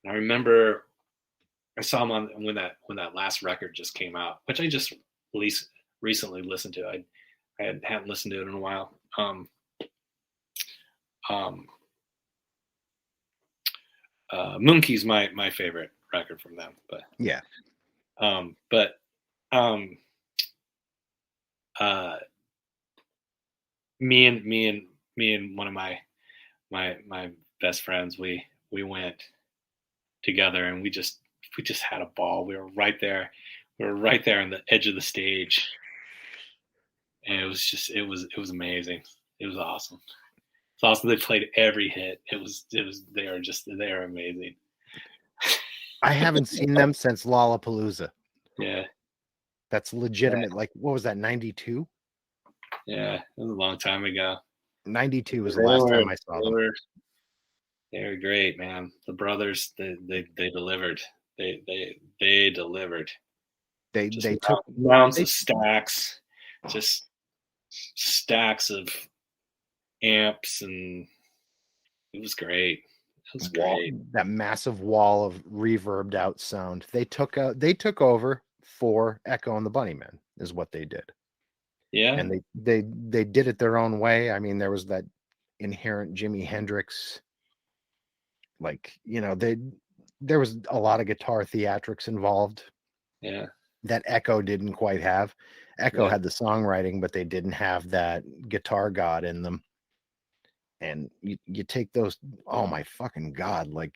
And I remember I saw them on when that last record just came out, which I just recently listened to. I hadn't listened to it in a while. Monkey's my favorite record from them, but Yeah. but um uh me and one of my best friends, we went together, and we just had a ball. We were right there on the edge of the stage, and it was amazing. It was awesome. It's awesome. They played every hit. They are amazing. I haven't seen them since Lollapalooza. Yeah. That's legitimate. Like, what was that, 92? Yeah, it was a long time ago. 92 was the last time I saw them. They were great, man. The brothers, they delivered. They delivered. They took mounds of stacks, just stacks of amps, and it was great. It was great. That massive wall of reverbed out sound. They took over for Echo and the Bunnymen, is what they did. Yeah. And they did it their own way. I mean, there was that inherent Jimi Hendrix, like, there was a lot of guitar theatrics involved. Yeah. That Echo didn't quite have. Echo had the songwriting, but they didn't have that guitar god in them. And you take those, oh my fucking God. Like,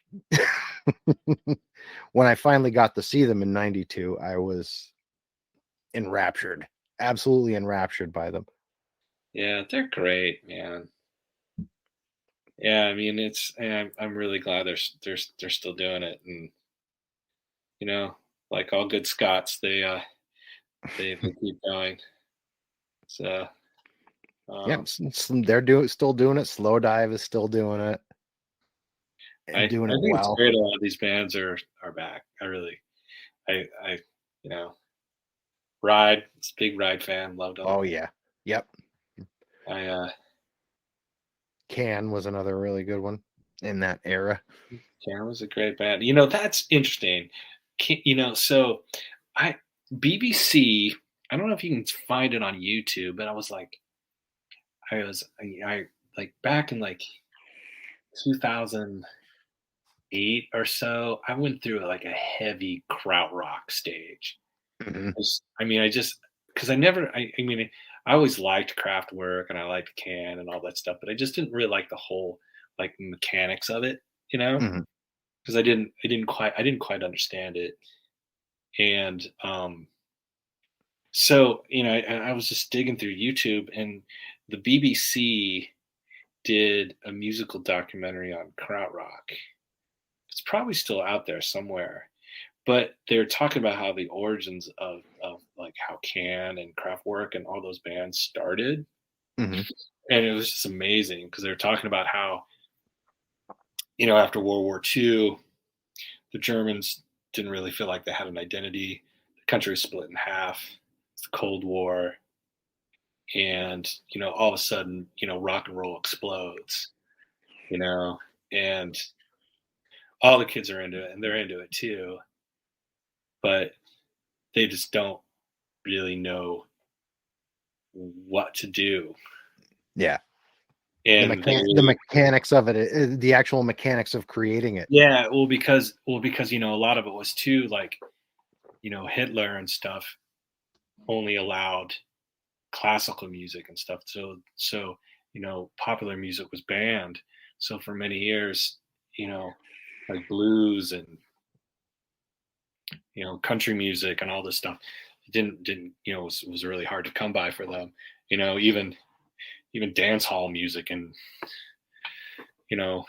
when I finally got to see them in 92, I was enraptured, absolutely enraptured by them. Yeah, they're great, man. Yeah, I mean, I'm really glad they're still doing it, and like all good Scots, they keep going. So Yep, they're still doing it. Slow Dive is still doing it, and I doing it think it's well. great a lot of these bands are back. I Ride, it's a big Ride fan, loved them. Oh yeah, yep. Can was another really good one in that era. Can was a great band. That's interesting. So BBC. I don't know if you can find it on YouTube, but I like back in like 2008 or so. I went through like a heavy krautrock stage. Mm-hmm. Because I always liked Kraftwerk and I liked Can and all that stuff, but I just didn't really like the whole like mechanics of it, Mm-hmm. because I didn't quite understand it. And so I was just digging through YouTube, and the BBC did a musical documentary on krautrock. It's probably still out there somewhere, but they're talking about how the origins of like how Can and Kraftwerk and all those bands started, Hmm. and it was just amazing because they're talking about how, after World War II, the Germans didn't really feel like they had an identity. The country was split in half. It's the Cold War, and all of a sudden, rock and roll explodes. You know, and all the kids are into it, and they're into it too, but they just don't really know what to do. Yeah. And The mechanics of it, the actual mechanics of creating it. yeah, because a lot of it was too like, Hitler and stuff only allowed classical music and stuff. So popular music was banned. So for many years, like blues and country music and all this stuff didn't was really hard to come by for them. Even dance hall music and you know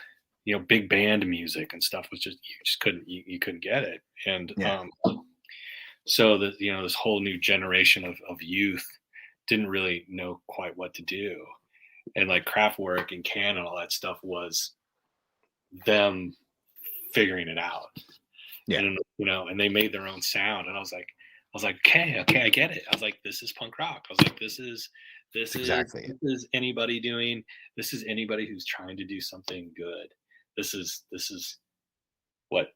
big band music and stuff was just you couldn't get it. And Yeah. so that this whole new generation of youth didn't really know quite what to do. And like Kraftwerk and Can and all that stuff was them figuring it out. Yeah. And and they made their own sound, and I was like, okay, I get it. I was like, this is punk rock. I was like, this is Exactly. anybody doing, this is anybody who's trying to do something good. This is what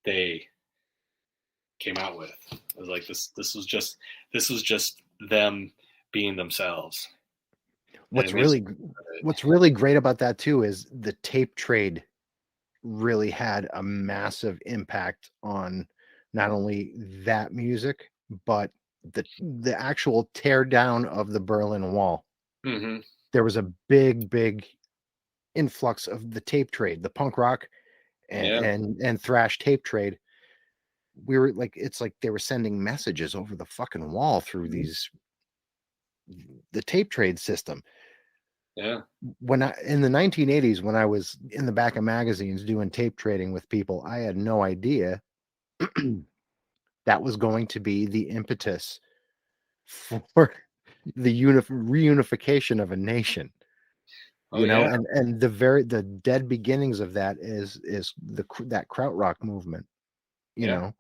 they came out with. I was like, this was just them being themselves. What's really great about that too is the tape trade really had a massive impact on not only that music, but the actual tear down of the Berlin Wall. Mm-hmm. There was a big influx of the tape trade, the punk rock Yeah. and thrash tape trade. We were like, it's like they were sending messages over the fucking wall through the tape trade system. Yeah. When I in the 1980s, when I was in the back of magazines doing tape trading with people, I had no idea that was going to be the impetus for the reunification of a nation. Oh yeah. And the dead beginnings of that is that krautrock movement, you Yeah. know.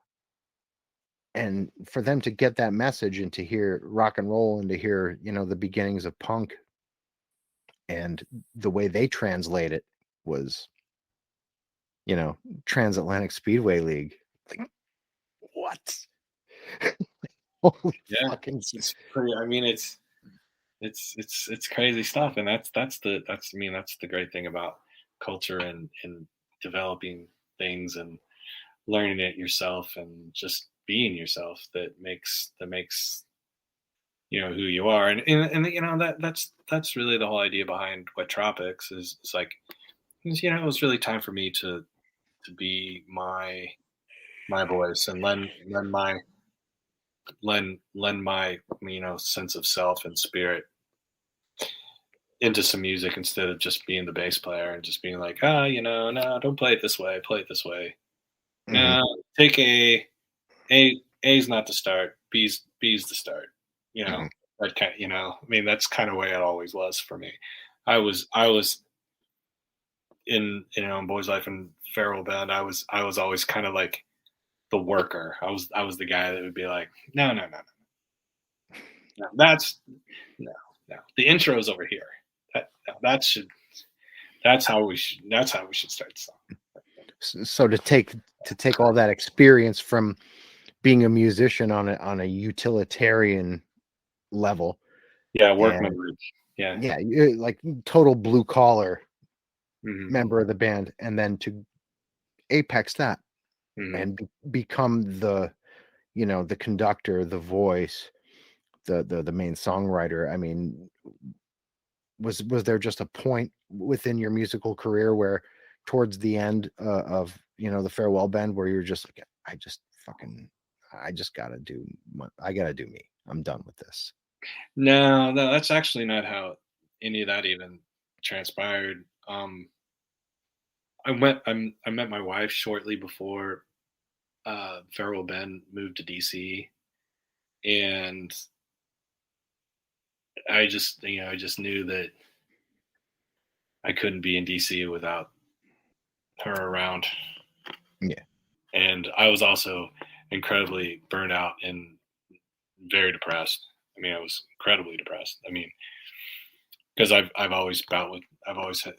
And for them to get that message and to hear rock and roll and to hear, the beginnings of punk and the way they translate it was, Transatlantic Speedway League. Like, what? Holy Yeah. fucking It's pretty. I mean, it's crazy stuff, and that's the great thing about culture and developing things and learning it yourself and just being yourself that makes who you are. And that's really the whole idea behind what Tropics is. It's like, it was really time for me to be my voice and lend my sense of self and spirit into some music instead of just being the bass player and just being like, no, don't play it this way, play it this way. Mhm. No, take A's not the start, B's the start. You know, Mhm. that kind. I mean, that's kind of way it always was for me. I was in Boys Life and Feral Band. I was always kind of like the worker. I was the guy that would be like, no, no. The intro's over here. That should. That's how we should start the song. So to take all that experience from being a musician on a utilitarian level, Yeah, and workmanship. Yeah. yeah, like total blue collar Hmm. member of the band, and then to apex that Hmm. and become the conductor, the voice, the main songwriter. I mean, was there just a point within your musical career where towards the end of the farewell band where you're just like, I just I gotta do me, I'm done with this? No, that's actually not how any of that even transpired. I met my wife shortly before Farrell Ben moved to DC, and I just knew that I couldn't be in DC without her around. Yeah. And I was also incredibly burned out and very depressed. I mean, I was incredibly depressed. I mean, because I've always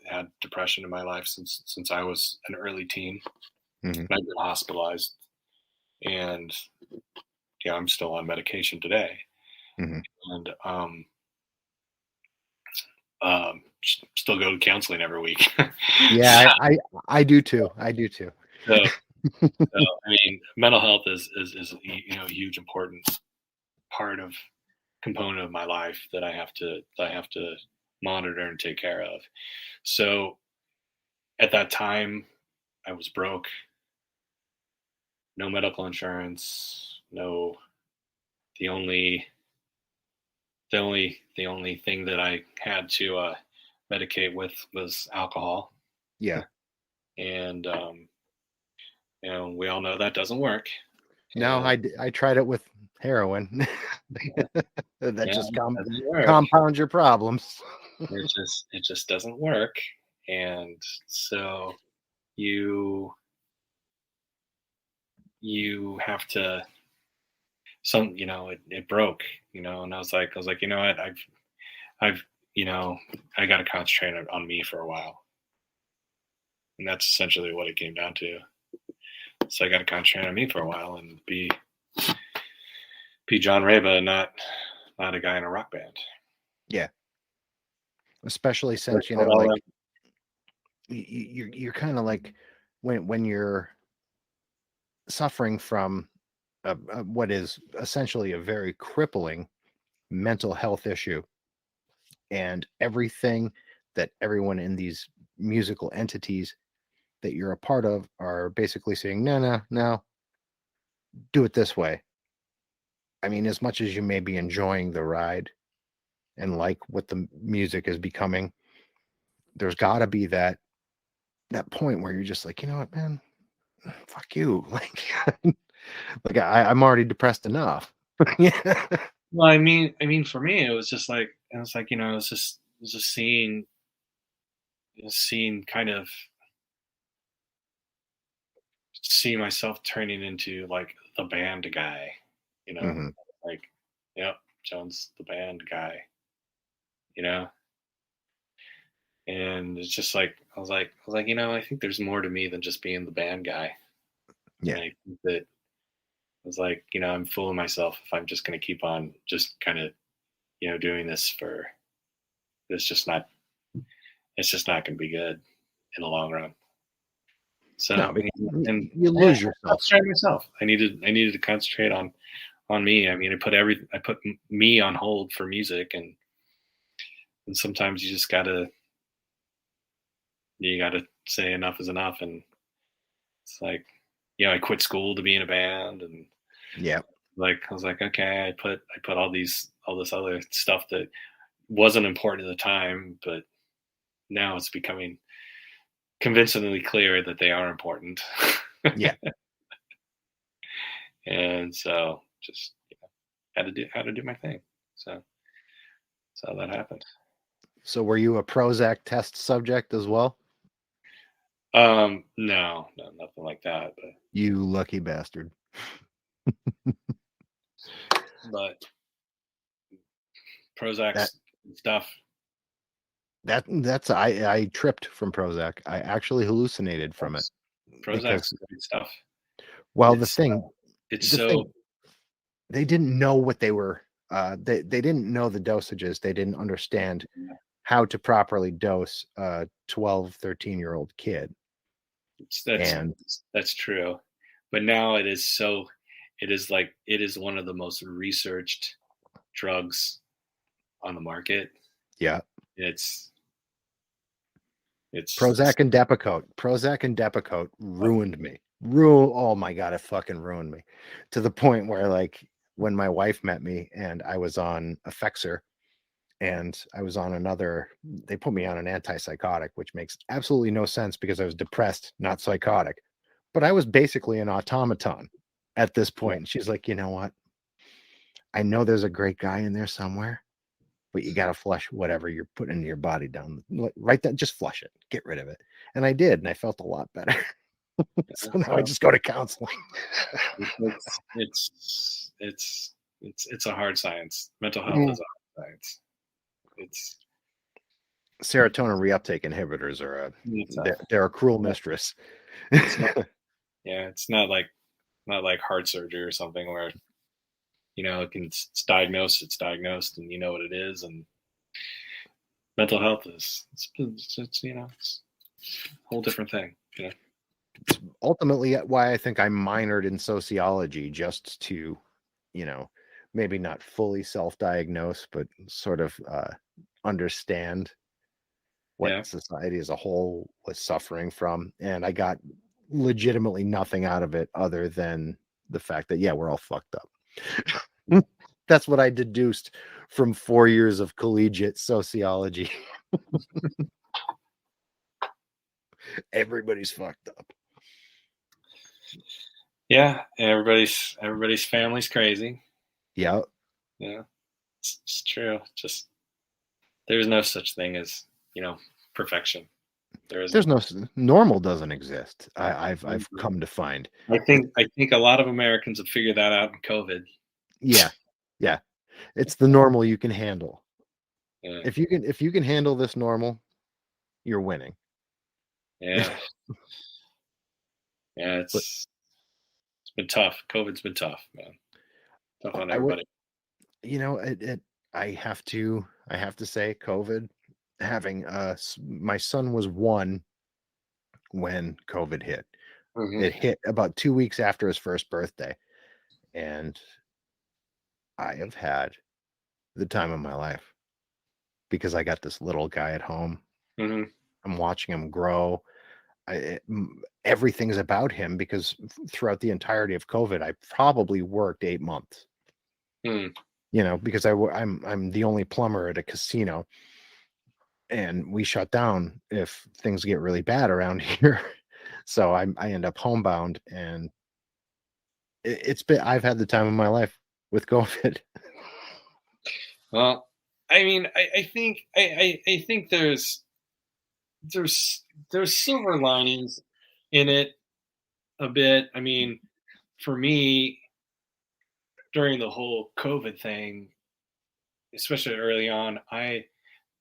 had depression in my life since I was an early teen. Mm-hmm. I've been hospitalized, and yeah, I'm still on medication today. Mm-hmm. And still go to counseling every week. Yeah, I do too. I do too. So, I mean, mental health is a huge important part of component of my life that I have to monitor and take care of. So at that time, I was broke, no medical insurance, no. The only thing that I had to medicate with was alcohol. Yeah. And we all know that doesn't work. No, I tried it with heroin. That just doesn't compounds your problems. it just doesn't work. And so you have to it broke, and I was like, you know what, I've I got to concentrate on me for a while. And that's essentially what it came down to. So I got to concentrate on me for a while and be John Rejba, not a guy in a rock band. Yeah. Especially since, like you're kind of like when you're suffering from what is essentially a very crippling mental health issue, and everything that everyone in these musical entities that you're a part of are basically saying, no, do it this way. I mean, as much as you may be enjoying the ride and like what the music is becoming, there's got to be that point where you're just like, you know what, man, fuck you. Like I'm already depressed enough. Yeah. Well, I mean, for me, it was just like, it was just seeing kind of see myself turning into like the band guy, Mm-hmm. like, yep, John's the band guy, you know. And it's just like I was like, I think there's more to me than just being the band guy. Yeah. And I think that I was like, I'm fooling myself if I'm just going to keep on just kind of, doing this for. It's just not going to be good in the long run. So No, and you lose yourself. Concentrate myself. I needed to concentrate on me. I mean, I put me on hold for music, and sometimes you just gotta say enough is enough. And it's like, I quit school to be in a band, and yeah, like I was like, okay, I put all this other stuff that wasn't important at the time, but now it's becoming convincingly clear that they are important. Yeah. And so just had to do my thing. So that happened. So were you a Prozac test subject as well? No, nothing like that. But you lucky bastard. But Prozac stuff. That's I tripped from Prozac. I actually hallucinated from it. Prozac's great stuff. Well, they didn't know what they were. They didn't know the dosages. They didn't understand how to properly dose a 12, 13-year-old kid. That's true. But now it is one of the most researched drugs on the market. Yeah. It's Prozac and Depakote ruined me. Oh my God, it fucking ruined me to the point where, like, when my wife met me and I was on Effexor, and I was on they put me on an antipsychotic, which makes absolutely no sense because I was depressed, not psychotic. But I was basically an automaton at this point. And she's like, you know what? I know there's a great guy in there somewhere, but you got to flush whatever you're putting into your body down. Right then, just flush it, get rid of it. And I did, and I felt a lot better. So now I just go to counseling. It's a hard science. Mental health is a hard science. It's Serotonin reuptake inhibitors are they're a cruel mistress. It's not, yeah, it's not like heart surgery or something where it's diagnosed, and you know what it is. And mental health is it's a whole different thing. It's ultimately why I think I minored in sociology, just to, maybe not fully self-diagnose, but sort of understand what society as a whole was suffering from. And I got legitimately nothing out of it other than the fact that, yeah, we're all fucked up. That's what I deduced from 4 years of collegiate sociology. Everybody's fucked up. Yeah, everybody's family's crazy. Yeah. Yeah, it's true. Just there's no such thing as perfection. There's no normal doesn't exist. I've come to find. I think a lot of Americans have figured that out in COVID. Yeah. It's the normal you can handle. Yeah. If you can handle this normal, you're winning. Yeah. Yeah, it's been tough. COVID's been tough, man. Tough on everybody. I have to say, COVID, having my son was 1 when COVID hit. Mm-hmm. It hit about 2 weeks after his first birthday, and I have had the time of my life because I got this little guy at home. Mm-hmm. I'm watching him grow. Everything's about him, because throughout the entirety of COVID, I probably worked 8 months. Because I'm the only plumber at a casino, and we shut down if things get really bad around here. So I end up homebound, and I've had the time of my life with COVID. Well, I mean, I think there's silver linings in it a bit. I mean, for me, during the whole COVID thing, especially early on,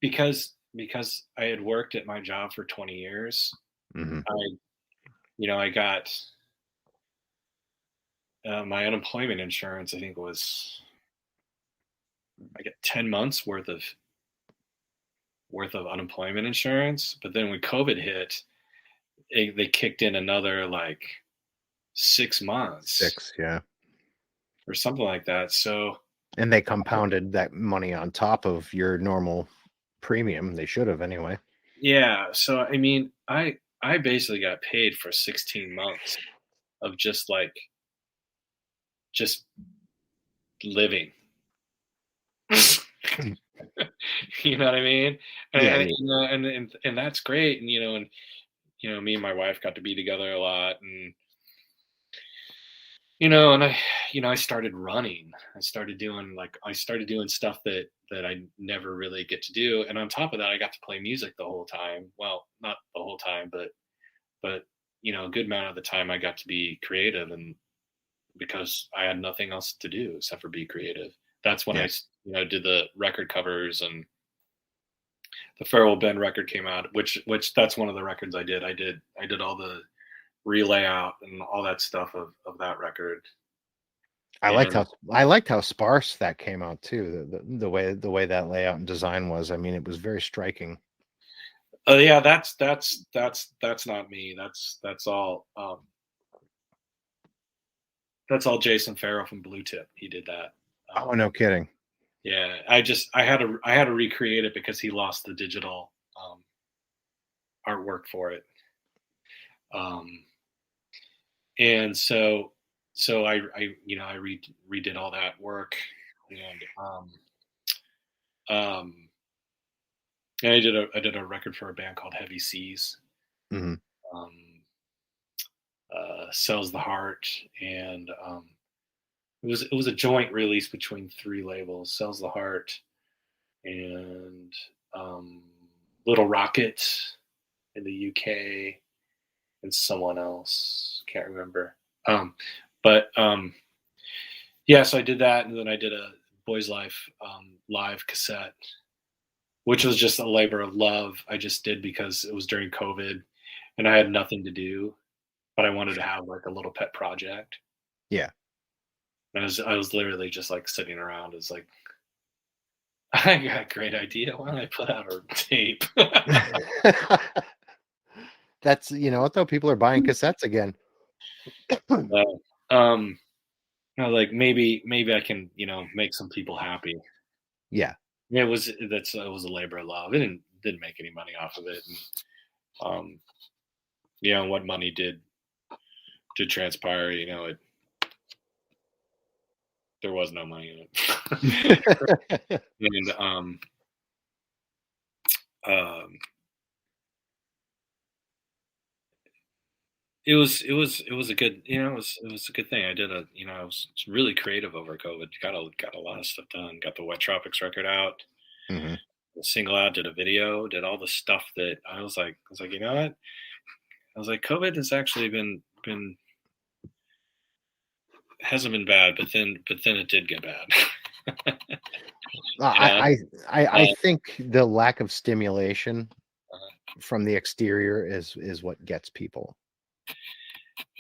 because I had worked at my job for 20 years, Mm-hmm. I got my unemployment insurance. I think I get 10 months worth of unemployment insurance. But then when COVID hit, they kicked in another like 6 months. 6, yeah. Or something like that. So, and they compounded that money on top of your normal premium. They should have anyway. Yeah. So, I mean, I basically got paid for 16 months of just living. You know what I mean? And that's great. And me and my wife got to be together a lot, and I started running. I started doing stuff that I never really get to do. And on top of that, I got to play music the whole time. Well, not the whole time, but a good amount of the time I got to be creative, and because I had nothing else to do except for be creative. That's when I did the record covers, and the Farrell Ben record came out, which that's one of the records I did. I did all the relayout and all that stuff of that record. I liked how sparse that came out too. The way that layout and design was. I mean, it was very striking. Oh yeah, that's not me. That's all. That's all Jason Farrell from Blue Tip. He did that. Oh, no kidding. Yeah, I had to recreate it because he lost the digital artwork for it. And so I redid all that work, and And I did a record for a band called Heavy Seas. Hmm. Um, Sells the Heart, and it was a joint release between three labels: Sells the Heart and um, Little Rocket in the UK, and someone else can't remember. Um, but yeah, so I did that, and then I did a Boys Life live cassette, which was just a labor of love. I just did because it was during COVID, and I had nothing to do, but I wanted to have like a little pet project. Yeah. And I was literally just like sitting around. It's like, I got a great idea. Why don't I put out a tape? That's, you know what though? People are buying cassettes again. So, um, I was like, maybe I can, make some people happy. Yeah. It was a labor of love. It didn't make any money off of it, and um, what money did transpire. There was no money in it, and um, it was a good, it was a good thing. I did I was really creative over COVID. Got a lot of stuff done. Got the Wet Tropics record out, Hmm. the single out, did a video, did all the stuff that I was like, you know what? I was like, COVID has actually been hasn't been bad, but then it did get bad. you know? I Uh, think the lack of stimulation uh, from the exterior is what gets people.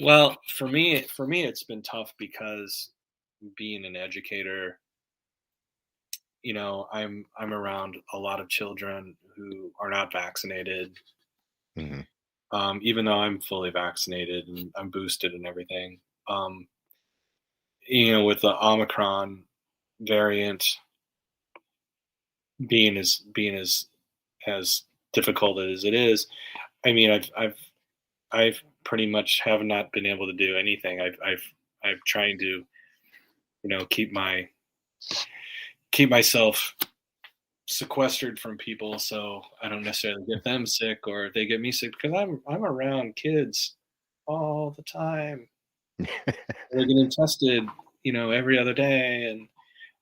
well, for me, it's been tough because being an educator, I'm around a lot of children who are not vaccinated. Hmm. Even though I'm fully vaccinated and I'm boosted and everything. Um, with the Omicron variant being as difficult as it is, I mean, I've pretty much have not been able to do anything. I've trying to keep myself sequestered from people so I don't necessarily get them sick or if they get me sick because I'm around kids all the time. They're getting tested, every other day, and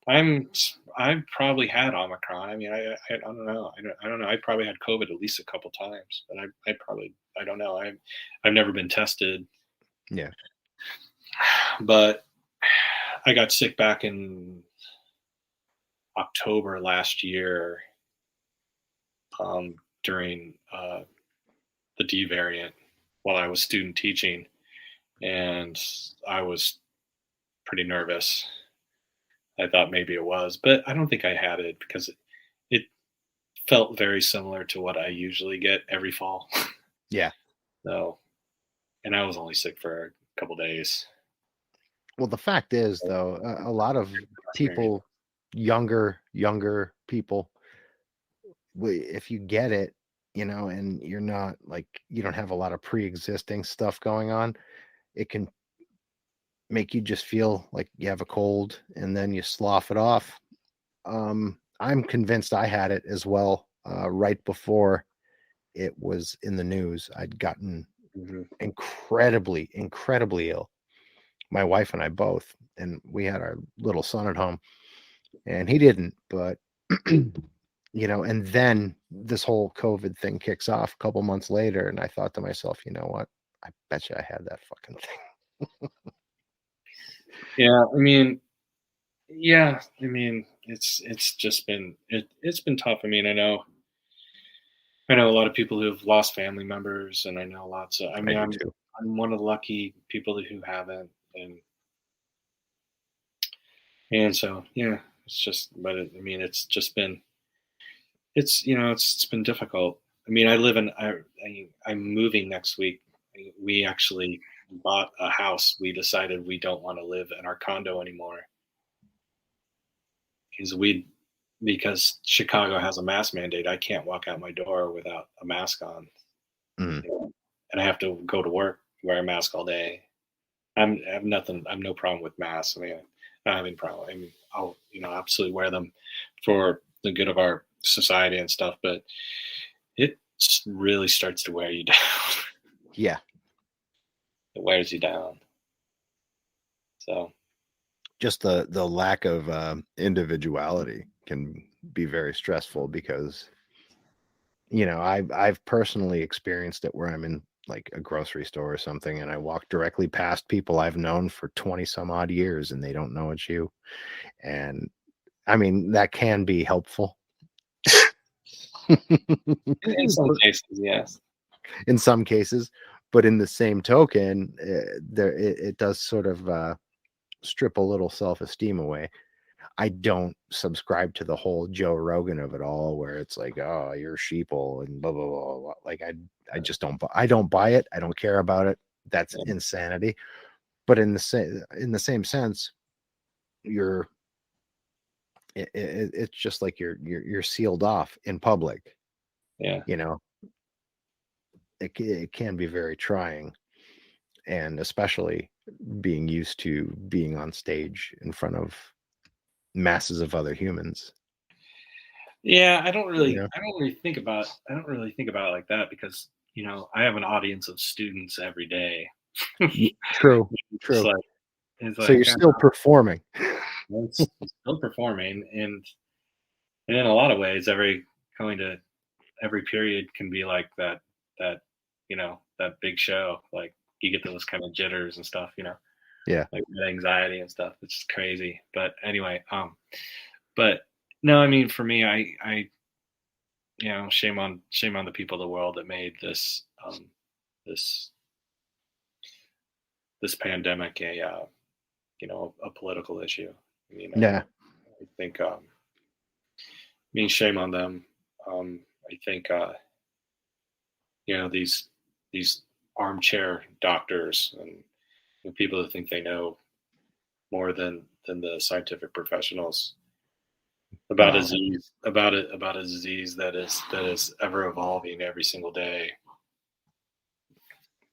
I'm I've probably had Omicron. I mean, I don't know. I don't know. I probably had COVID at least a couple times, but I probably I don't know. I've never been tested, Yeah. but I got sick back in October last year during the D variant while I was student teaching, and I was pretty nervous. I thought maybe it was, but I don't think I had it because it felt very similar to what I usually get every fall. Yeah. So, and I was only sick for a couple days. Well, the fact is, though, a lot of Variant. people, younger people, if you get it, and you're not like you don't have a lot of pre-existing stuff going on, it can make you just feel like you have a cold, and then you slough it off. I'm convinced I had it as well. Right before it was in the news, I'd gotten Mhm. incredibly ill. My wife and I both, and we had our little son at home, and he didn't, but and then this whole COVID thing kicks off a couple months later, and I thought to myself, you know what? I bet you I had that fucking thing. Yeah, I mean, yeah, I mean, it's just it's been tough. I mean, I know a lot of people who have lost family members, and I know lots of. I I mean, do too. I'm one of the lucky people who haven't, and so yeah, it's just. But I mean, it's just been it's been difficult. I mean, I'm moving next week. We actually bought a house. We decided we don't want to live in our condo anymore because because Chicago has a mask mandate. I can't walk out my door without a mask on, Mhm. and I have to go to work wear a mask all day. I have nothing. I have no problem with masks. I mean, I don't have any problem. I mean, I'll absolutely wear them for the good of our society and stuff, but it really starts to wear you down. Yeah. It wears you down. So Just the lack of individuality can be very stressful because, you know, I've personally experienced it where I'm in like a grocery store or something and I walk directly past people I've known for 20 some odd years and they don't know it's you. And I mean, that can be helpful. in some cases, yes. In some cases, but in the same token, it does sort of strip a little self-esteem away. I don't subscribe to the whole Joe Rogan of it all, where it's like, oh, you're sheeple and blah blah blah, blah. Like I just I don't buy it. I don't care about it. That's Yeah. insanity. But in the same sense, you're it's just like you're sealed off in public. Yeah. You know, it can be very trying, and especially being used to being on stage in front of masses of other humans. Yeah, You know, I don't really think about it like that because, I have an audience of students every day. true, It's true. like it's So like you're still performing. it's still performing, and in a lot of ways every period can be like that big show. Like you get those kind of jitters and stuff, Yeah. like that anxiety and stuff. It's just crazy. But anyway, but no, I mean for me, I shame on the people of the world that made this this pandemic a political issue. Yeah. I think shame on them. I think these armchair doctors and people that think they know more than the scientific professionals about a Well, disease about a disease that is ever evolving every single day.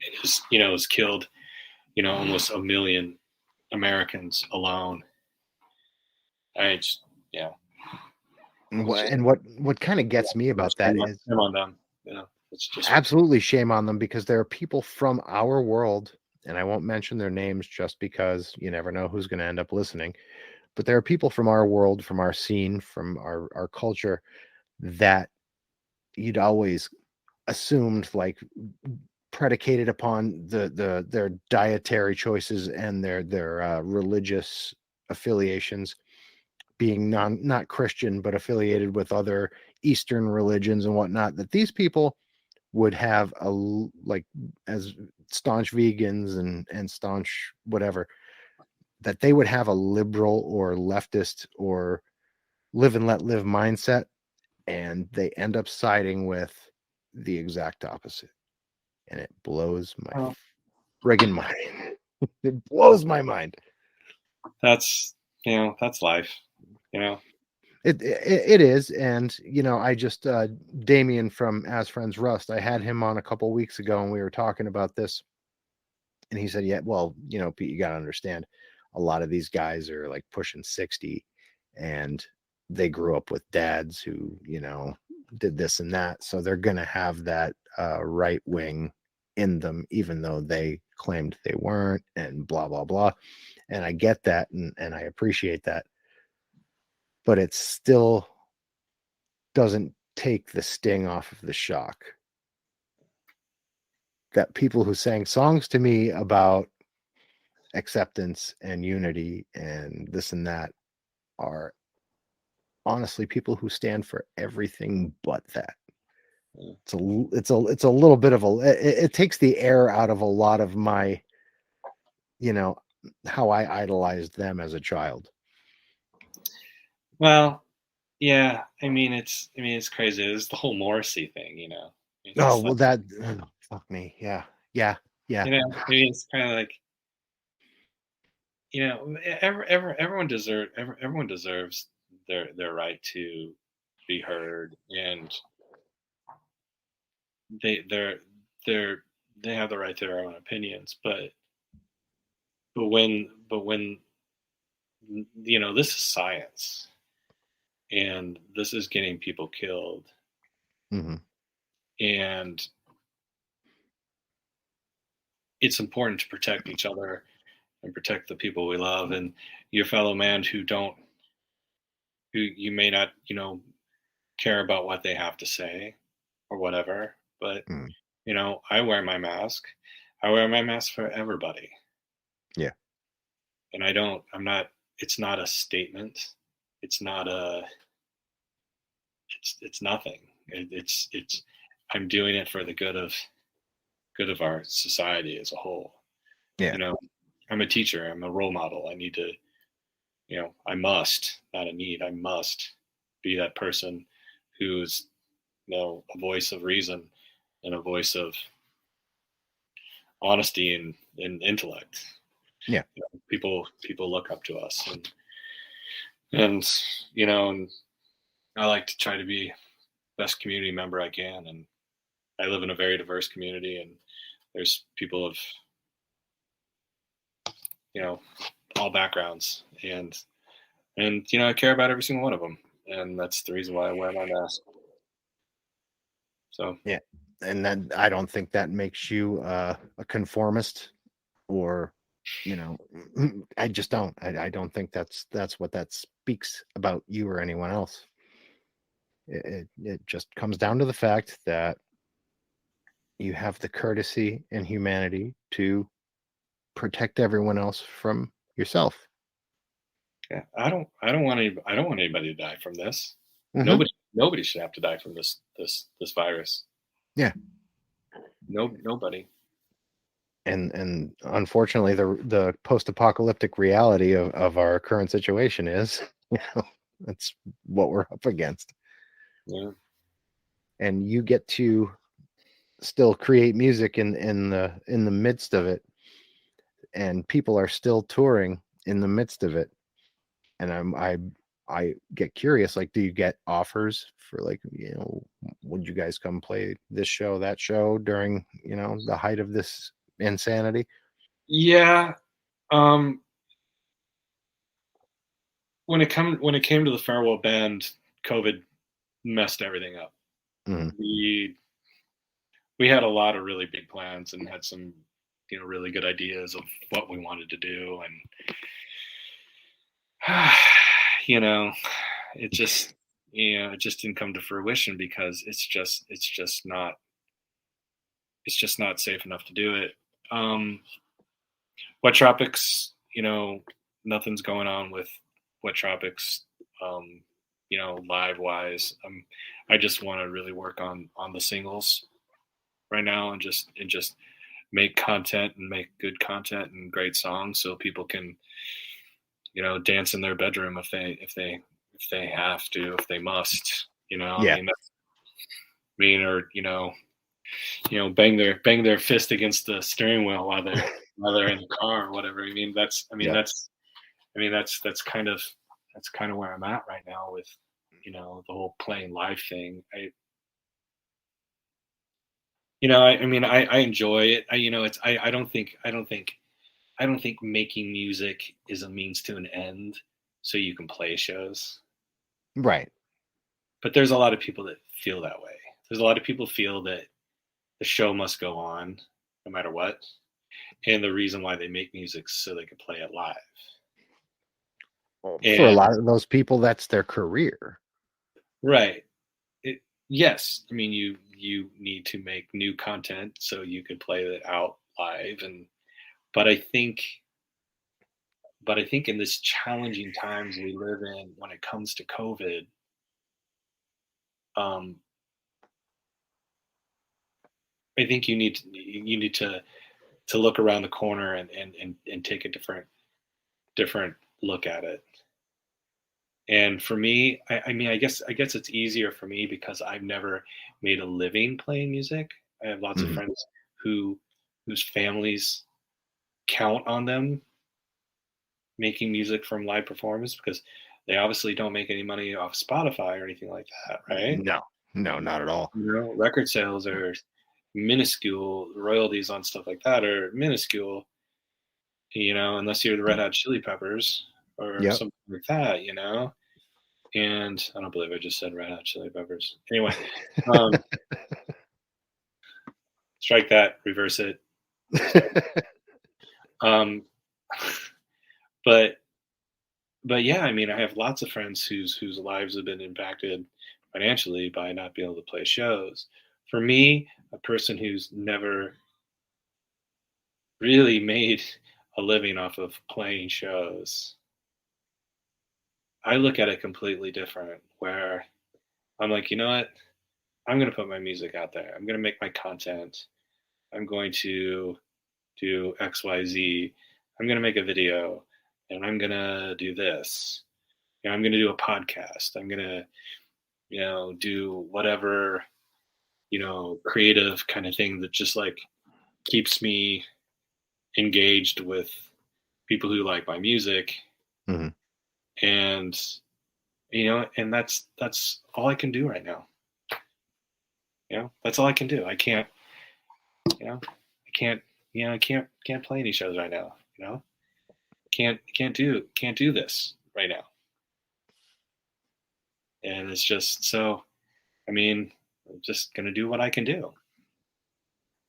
It is has killed almost a million Americans alone. I just it's just and what kind of gets me about that is shame on them. It's just absolutely shame on them because there are people from our world, and I won't mention their names just because you never know who's going to end up listening. But there are people from our world, from our scene, from our culture that you'd always assumed like predicated upon their dietary choices and their religious affiliations being not Christian but affiliated with other Eastern religions and whatnot, that these people would have like as staunch vegans and staunch whatever, that they would have a liberal or leftist or live and let live mindset, and they end up siding with the exact opposite, and it blows my well, friggin' mind. It blows my mind. that's that's life. You know. It is, and I just Damien from As Friends Rust, I had him on a couple weeks ago, and we were talking about this, and he said, "Yeah, well, Pete, you got to understand, a lot of these guys are like pushing 60, and they grew up with dads who did this and that, so they're gonna have that right wing in them, even though they claimed they weren't, and blah blah blah." And I get that, and I appreciate that, but it still doesn't take the sting off of the shock that people who sang songs to me about acceptance and unity and this and that are honestly people who stand for everything but that. Yeah. It's a little bit of it takes the air out of a lot of my you know how I idolized them as a child. Well, yeah. I mean, it's crazy. It's the whole Morrissey thing. It's Oh just like well, that fuck me. Yeah, yeah, yeah. I mean, it's kind of like everyone deserves their right to be heard, and they're they're they have the right to their own opinions. But when this is science. and this is getting people killed. Mm-hmm. And it's important to protect each other and protect the people we love and your fellow man who you may not, care about what they have to say or whatever. But, Mm. I wear my mask. I wear my mask for everybody. Yeah. And it's not a statement. It's not it's nothing. I'm doing it for the good of our society as a whole. Yeah. You know, I'm a teacher. I'm a role model. I need to, I must, not a need, I must be that person who's, a voice of reason and a voice of honesty and intellect. Yeah. People look up to us and and I like to try to be best community member I can. And I live in a very diverse community and there's people of, all backgrounds and I care about every single one of them. And that's the reason why I wear my mask. So Yeah. And then I don't think that makes you a conformist or, I just don't. I don't think that's what that speaks about you or anyone else. It just comes down to the fact that you have the courtesy and humanity to protect everyone else from yourself. yeah, I don't want anybody to die from this. Hmm. Nobody should have to die from this virus. Yeah. No, nobody. And unfortunately, the post-apocalyptic reality of our current situation is, that's what we're up against. Yeah. And you get to still create music in the midst of it, and people are still touring in the midst of it. And I get curious, like, do you get offers for, like, would you guys come play this show, that show during, the height of this insanity? Yeah. Um, when it came to the farewell band, COVID messed everything up. Mhm. We had a lot of really big plans and had some really good ideas of what we wanted to do and you know it just it just didn't come to fruition because it's just not safe enough to do it. Wet Tropics, nothing's going on with Wet Tropics, live wise. I just want to really work on the singles right now and just make content and make good content and great songs so people can dance in their bedroom if they have to, if they must. I Yeah. mean, that's mean, or bang their fist against the steering wheel while they're in the car or whatever. Yep. That's kind of where I'm at right now with the whole playing live thing. I enjoy it. I don't think making music is a means to an end so you can play shows. Right. But there's a lot of people that feel that way. There's a lot of people feel that the show must go on no matter what. And the reason why they make music is so they can play it live. Well, for a And lot of those people, that's their career. right. Yes. I mean you need to make new content so you can play it out live but I think in this challenging times we live in when it comes to COVID, um, I think you need to look around the corner and take a different look at it. And for me, I mean, I guess it's easier for me because I've never made a living playing music. I have lots of Mhm. friends who whose families count on them making music from live performance because they obviously don't make any money off Spotify or anything like that, right? No, no, not at all. Record sales are minuscule, royalties on stuff like that are minuscule, unless you're the Red Hot Chili Peppers or Yep. something like that, And I don't believe I just said Red Hot Chili Peppers. Anyway, um, strike that, reverse it. Um, but yeah, I mean, I have lots of friends whose lives have been impacted financially by not being able to play shows. For me, a person who's never really made a living off of playing shows, I look at it completely different. Where I'm like, you know what? I'm going to put my music out there. I'm going to make my content. I'm going to do X, Y, Z. I'm going to make a video, and I'm going to do this. You know, I'm going to do a podcast. I'm going to, do whatever, creative kind of thing that just like keeps me engaged with people who like my music. Mhm. And, and that's all I can do right now. That's all I can do. I can't, I can't, I can't play any shows right now. Can't do this right now. And it's just so, I mean, I'm just gonna do what I can do,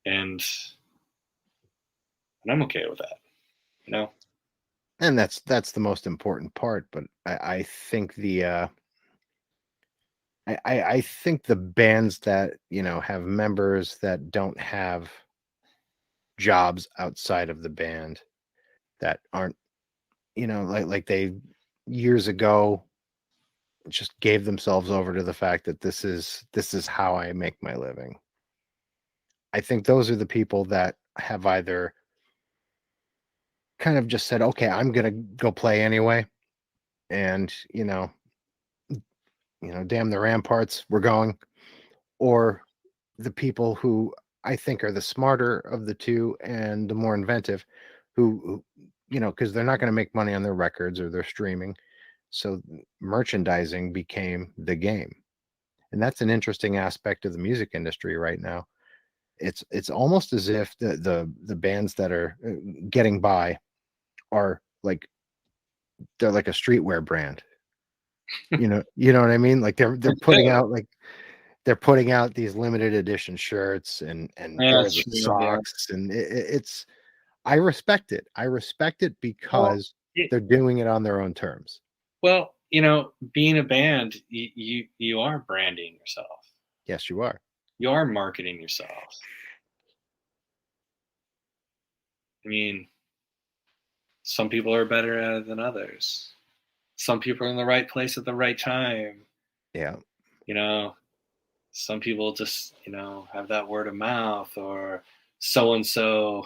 and I'm okay with that. And that's the most important part. But I think I think the bands that have members that don't have jobs outside of the band, that aren't like they years ago just gave themselves over to the fact that this is how I make my living. I think those are the people that have either kind of just said, okay, I'm gonna go play anyway, and damn the ramparts, we're going. Or the people who I think are the smarter of the two and the more inventive, who because they're not going to make money on their records or their streaming, so merchandising became the game. And that's an interesting aspect of the music industry right now. It's almost as if the bands that are getting by are like they're like a streetwear brand. You know what I mean? Like they're putting out like they're putting out these limited edition shirts and Yeah, pairs that's of true. Yeah. socks, and it's I respect it. I respect it Well, because they're doing it on their own terms. well, being a band, you are branding yourself. Yes, you are. You are marketing yourself. I mean, some people are better at it than others. Some people are in the right place at the right time. Yeah. You know, some people just, have that word of mouth, or so and so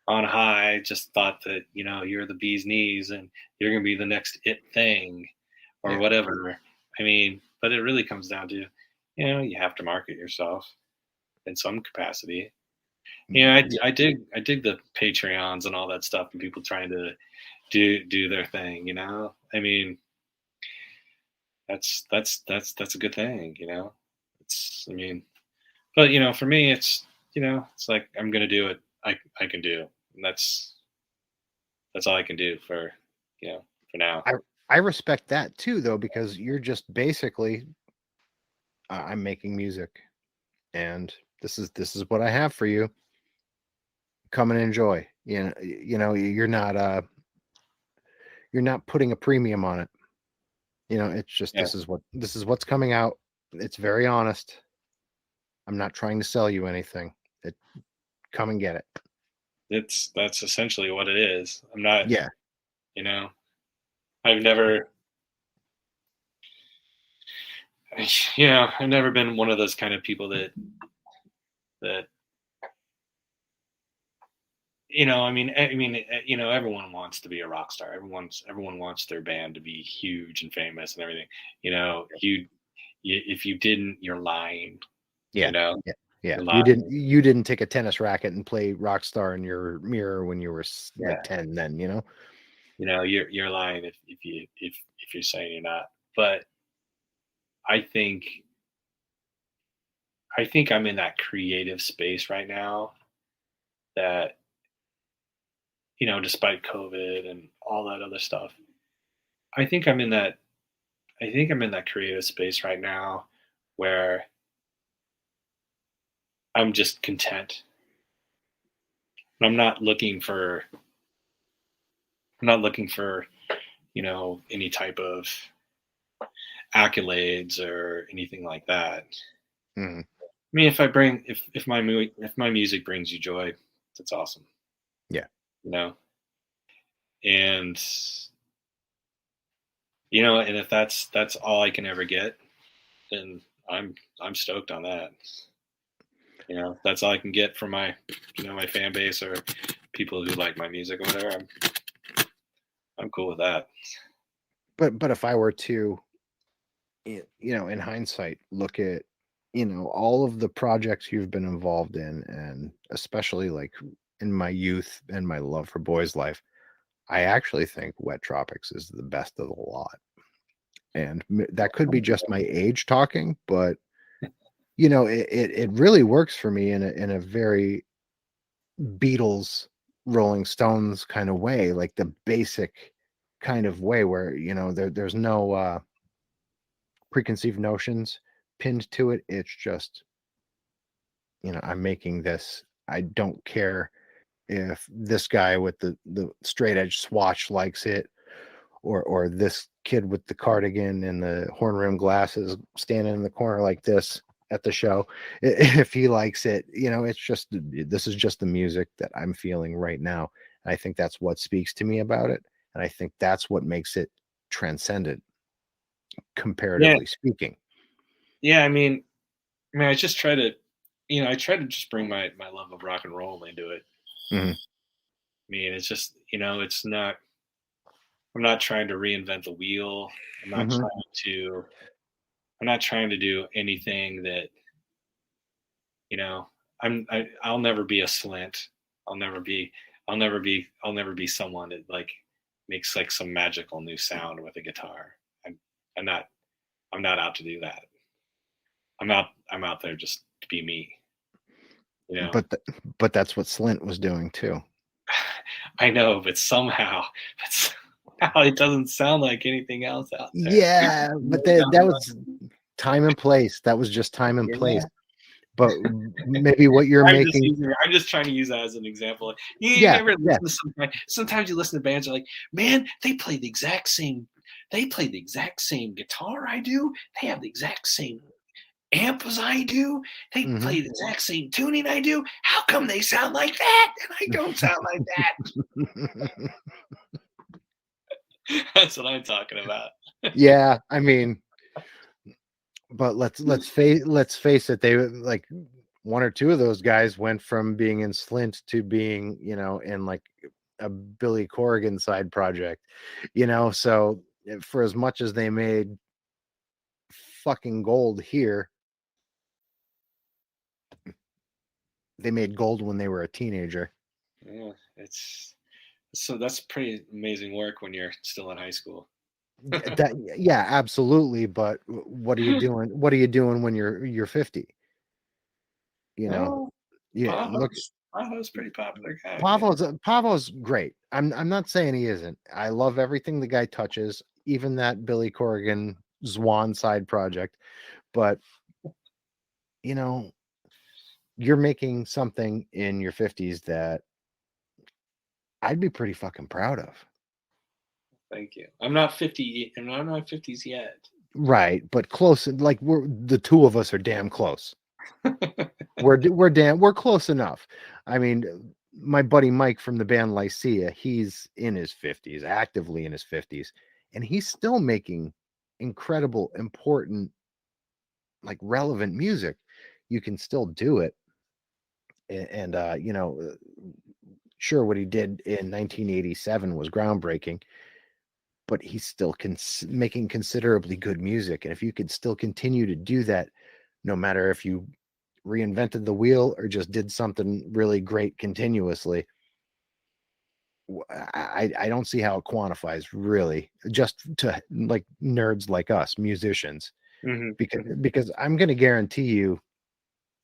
on high just thought that, you're the bee's knees and you're going to be the next it thing or Yeah. whatever. I mean, but it really comes down to, you have to market yourself in some capacity. I dig the Patreons and all that stuff, and people trying to do their thing. I mean, that's a good thing. It's, I mean, but for me, it's like I'm gonna do what I can do, and that's all I can do for now. I respect that too, though, because you're just basically I'm making music, and this is what I have for you. Come and enjoy. You're not putting a premium on it. It's just Yeah, this is what's coming out. It's very honest. I'm not trying to sell you anything. It, come and get it. that's essentially what it is. I'm not, Yeah. you know, I've never, I've never been one of those kind of people that everyone wants to be a rock star. Everyone wants their band to be huge and famous and everything. If you didn't, you're lying. Yeah. You know, Yeah. Yeah. you're You didn't take a tennis racket and play Rockstar in your mirror when you were like yeah. 10 then, You're lying if you're saying you're not. But I think I'm in that creative space right now that, despite COVID and all that other stuff, I think I'm in that think I'm in that creative space right now where I'm just content. I'm not looking for any type of accolades or anything like that. Mhm. I mean, if my music brings you joy, that's awesome. Yeah. You know, and and if that's all I can ever get, then I'm stoked on that. If that's all I can get from my my fan base or people who like my music or whatever. I'm cool with that. But if I were to, in hindsight, look at, all of the projects you've been involved in, and especially like in my youth and my love for Boys Life, I actually think Wet Tropics is the best of the lot. And that could be just my age talking, but it really works for me in a very Beatles, Rolling Stones kind of way, like the basic kind of way where, there's no preconceived notions pinned to it. It's just, I'm making this. I don't care if this guy with the straight edge swatch likes it, or this kid with the cardigan and the horn rim glasses standing in the corner like this at the show. If he likes it, it's just, this is just the music that I'm feeling right now. And I think that's what speaks to me about it. And I think that's what makes it transcendent, Yeah, comparatively speaking. yeah. I just try to, I try to just bring my love of rock and roll into it. Mhm. It's just, it's not. I'm not trying to reinvent the wheel. I'm not Mhm. trying to. I'm not trying to do anything that you know. I'll never be a Slint. I'll never be. I'll never be someone that like makes like some magical new sound with a guitar. I'm. I'm not. I'm not out to do that. I'm out there just to be me. You know. But but that's what Slint was doing too. I know, but somehow, it doesn't sound like anything else out there. Yeah, but that was time and place. That was just time and place. Yeah. But maybe what you're making. I'm just trying to use that as an example. You Yeah, ever yeah. listen to sometimes you listen to bands are like, man, they play the exact same guitar I do. They have the exact same amp as I do. They Mhm. play the exact same tuning I do. How come they sound like that? And I don't sound like that. That's what I'm talking about. Yeah, I mean, but let's face it. They like one or two of those guys went from being in Slint to being, in like a Billy Corrigan side project, So for as much as they made fucking gold here, they made gold when they were a teenager. Yeah, that's pretty amazing work when you're still in high school. Yeah, absolutely. But what are you doing? What are you doing when you're 50? You know, Well, yeah. Look, Pavo's pretty popular guy. Yeah. Pavo's great. I'm not saying he isn't. I love everything the guy touches, even that Billy Corrigan Zwan side project. But you know, you're making something in your 50s that I'd be pretty fucking proud of. Thank you. I'm not 50, and I'm not 50s yet. Right, but close. Like we're the two of us are damn close. We're close enough. I mean, my buddy Mike from the band Lycia, he's in his 50s, actively in his 50s, and he's still making incredible, important, like relevant music. You can still do it. And sure, what he did in 1987 was groundbreaking, but he's still making considerably good music. And if you could still continue to do that, no matter if you reinvented the wheel or just did something really great continuously, I don't see how it quantifies really, just to like nerds like us, musicians, because I'm going to guarantee you,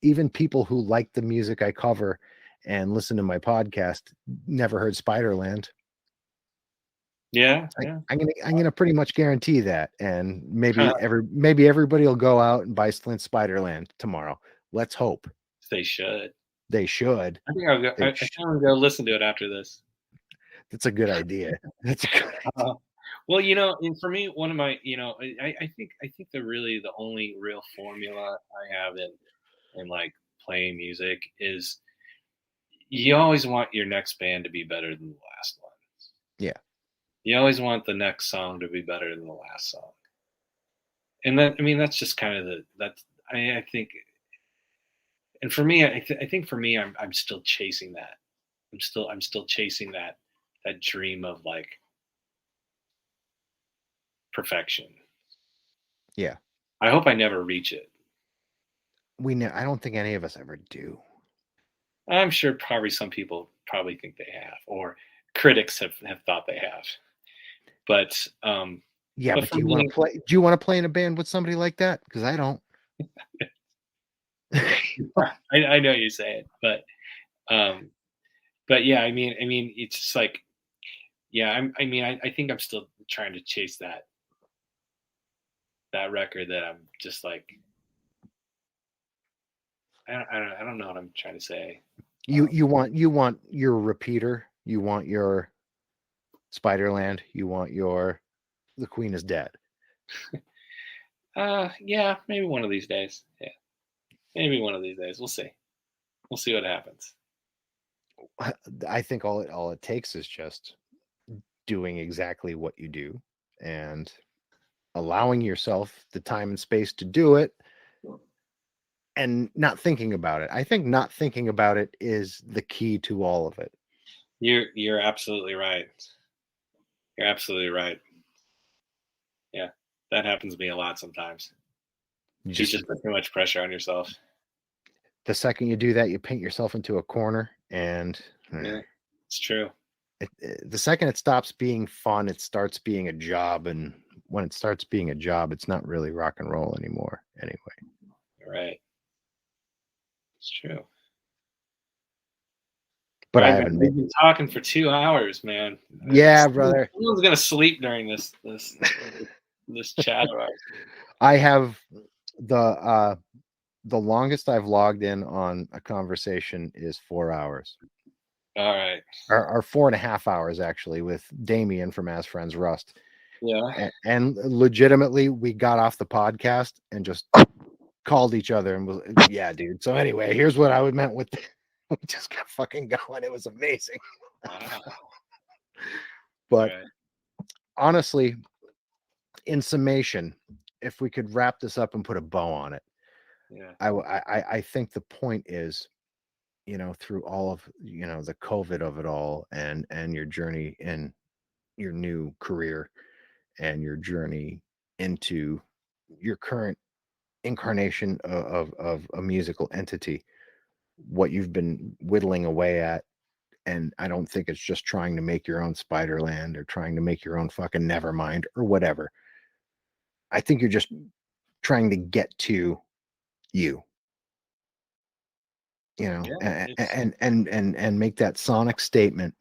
even people who like the music I cover and listen to my podcast never heard Spiderland. Yeah, yeah. I'm gonna pretty much guarantee that, and maybe everybody will go out and buy Slint Spiderland tomorrow. Let's hope. They should. They should. I think I'll go. I think I'm gonna go listen to it after this. That's a good idea. That's a good idea. Well, and for me, one of my, I think the only real formula I have in like playing music is you always want your next band to be better than the last one. Yeah. You always want the next song to be better than the last song. And that, I mean, that's just kind of I think, and for me, I think for me, I'm still chasing that. I'm still chasing that dream of like perfection. Yeah. I hope I never reach it. I don't think any of us ever do. I'm sure probably some people probably think they have, or critics have thought they have. But yeah, but for do you me, want to play? Do you want to play in a band with somebody like that? Because I don't. I know you say it, but yeah, I mean, it's just like, yeah, I think I'm still trying to chase that record that I'm just like, I don't know what I'm trying to say. You want your repeater. You want your Spiderland. You want your The Queen is Dead. Yeah, maybe one of these days. Yeah, maybe one of these days. We'll see. We'll see what happens. I think all it takes is just doing exactly what you do and allowing yourself the time and space to do it and not thinking about it. I think not thinking about it is the key to all of it. You're absolutely right. You're absolutely right. Yeah, that happens to me a lot sometimes. You just put too much pressure on yourself. The second you do that, you paint yourself into a corner, and Yeah, it's true. The second it stops being fun, it starts being a job, and when it starts being a job, it's not really rock and roll anymore. Anyway, Right. It's true. But Right, I man, haven't we've been talking for 2 hours, man. Yeah, brother. Someone's gonna sleep during this chat. I have the longest I've logged in on a conversation is 4 hours. All right. Or 4.5 hours actually, with Damien from As Friends Rust. Yeah. And legitimately, we got off the podcast and just called each other and was, yeah, dude. So anyway, here's what I meant with we just kept fucking going. It was amazing. Wow. But right. Honestly, in summation, if we could wrap this up and put a bow on it, yeah, I think the point is, through all of the COVID of it all, and your journey in your new career and your journey into your current incarnation of a musical entity, what you've been whittling away at. And I don't think it's just trying to make your own Spiderland or trying to make your own fucking Nevermind or whatever. I think you're just trying to get to you, yeah, and make that sonic statement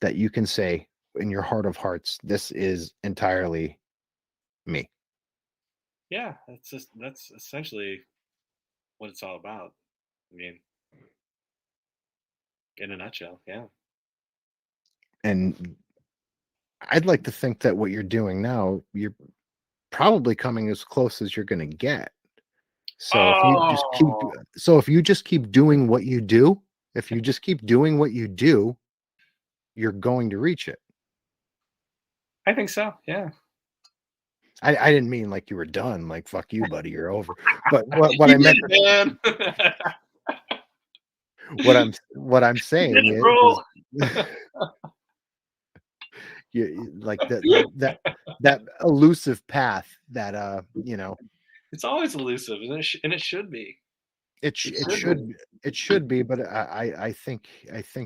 that you can say in your heart of hearts, this is entirely me. yeah. That's essentially what it's all about. I mean, in a nutshell, yeah. And I'd like to think that what you're doing now, you're probably coming as close as you're going to get. So if you just keep, doing what you do, you're going to reach it. I think so. Yeah. I didn't mean like you were done, like fuck you, buddy, you're over. But what I meant, man. what I'm saying is you like that elusive path that it's always elusive, and it should be. It should be, but I think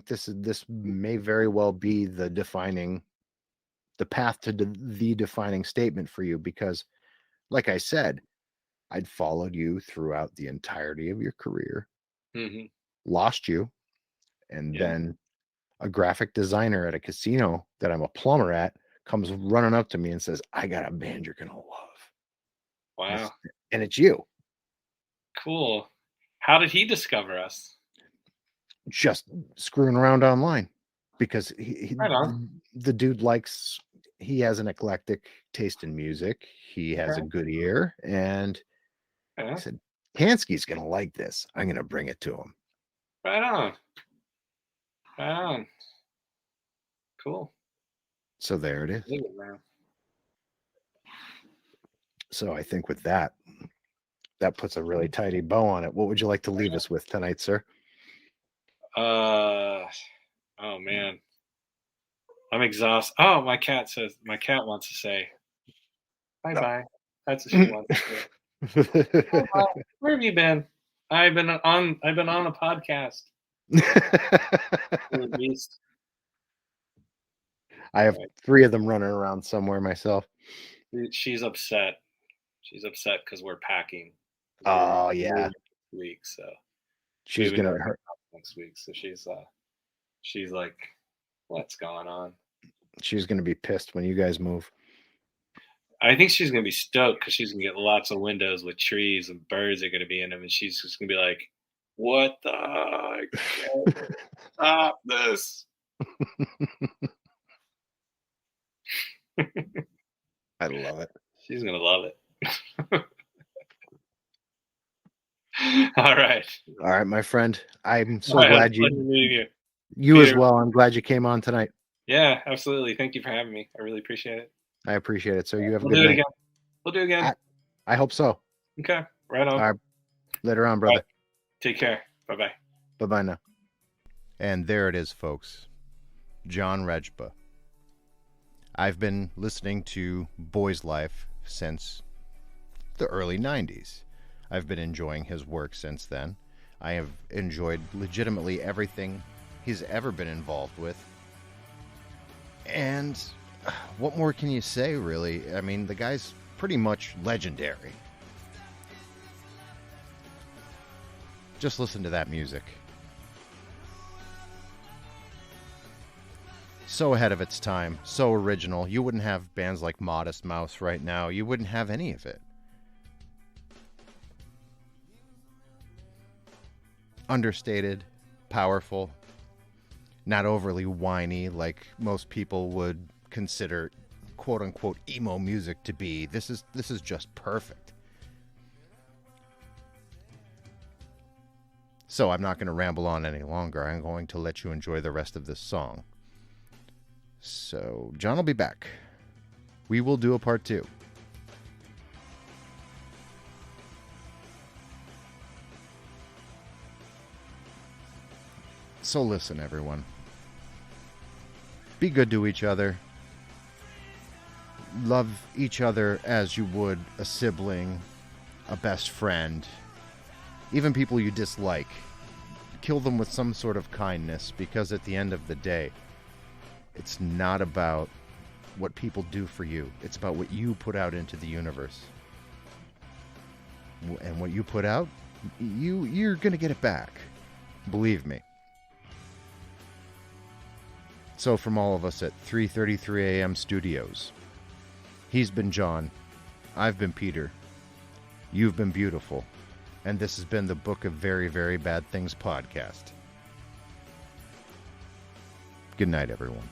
this may very well be the path to the defining statement for you, because like I said, I'd followed you throughout the entirety of your career, Mm-hmm. lost you, and Yeah. then a graphic designer at a casino that I'm a plumber at comes running up to me and says, I got a band you're going to love. Wow. And it's you. Cool. How did he discover us? Just screwing around online because Right on. the dude he has an eclectic taste in music. He has a good ear. And Yeah. he said, Kansky's going to like this. I'm going to bring it to him. Right on. Right on. Cool. So there it is. Dig it, man. So I think with that puts a really tidy bow on it. What would you like to leave us with tonight, sir? Oh man, I'm exhausted. Oh, my cat wants to say bye. That's what she wants to say. Bye. Where have you been? I've been on a podcast. I have 3 of them running around somewhere myself. She's upset. She's upset because we're packing. Oh yeah. Next week, so she's gonna hurt next week. So she's like, what's going on? She's gonna be pissed when you guys move. I think she's gonna be stoked because she's gonna get lots of windows with trees and birds are gonna be in them, and she's just gonna be like, "What the heck? Stop this!" I love it. She's gonna love it. All right, my friend. I'm so glad you as well. I'm glad you came on tonight. Yeah, absolutely. Thank you for having me. I really appreciate it. I appreciate it. So you have a good night. We'll do it again. I hope so. Okay, right on. All right. Later on, brother. Right. Take care. Bye-bye. Bye-bye now. And there it is, folks. John Rejba. I've been listening to Boy's Life since the early 90s. I've been enjoying his work since then. I have enjoyed legitimately everything he's ever been involved with. And what more can you say, really? I mean, the guy's pretty much legendary. Just listen to that music. So ahead of its time, so original. You wouldn't have bands like Modest Mouse right now. You wouldn't have any of it. Understated, powerful, not overly whiny like most people would consider quote-unquote emo music to be. This is just perfect. So I'm not going to ramble on any longer. I'm going to let you enjoy the rest of this song. So John will be back. We will do a part 2. So listen, everyone. Be good to each other. Love each other as you would a sibling, a best friend, even people you dislike. Kill them with some sort of kindness, because at the end of the day, it's not about what people do for you. It's about what you put out into the universe. And what you put out, you're going to get it back. Believe me. So from all of us at 3:33 a.m. Studios, he's been John, I've been Peter, you've been beautiful, and this has been the Book of Very, Very Bad Things podcast. Good night, everyone.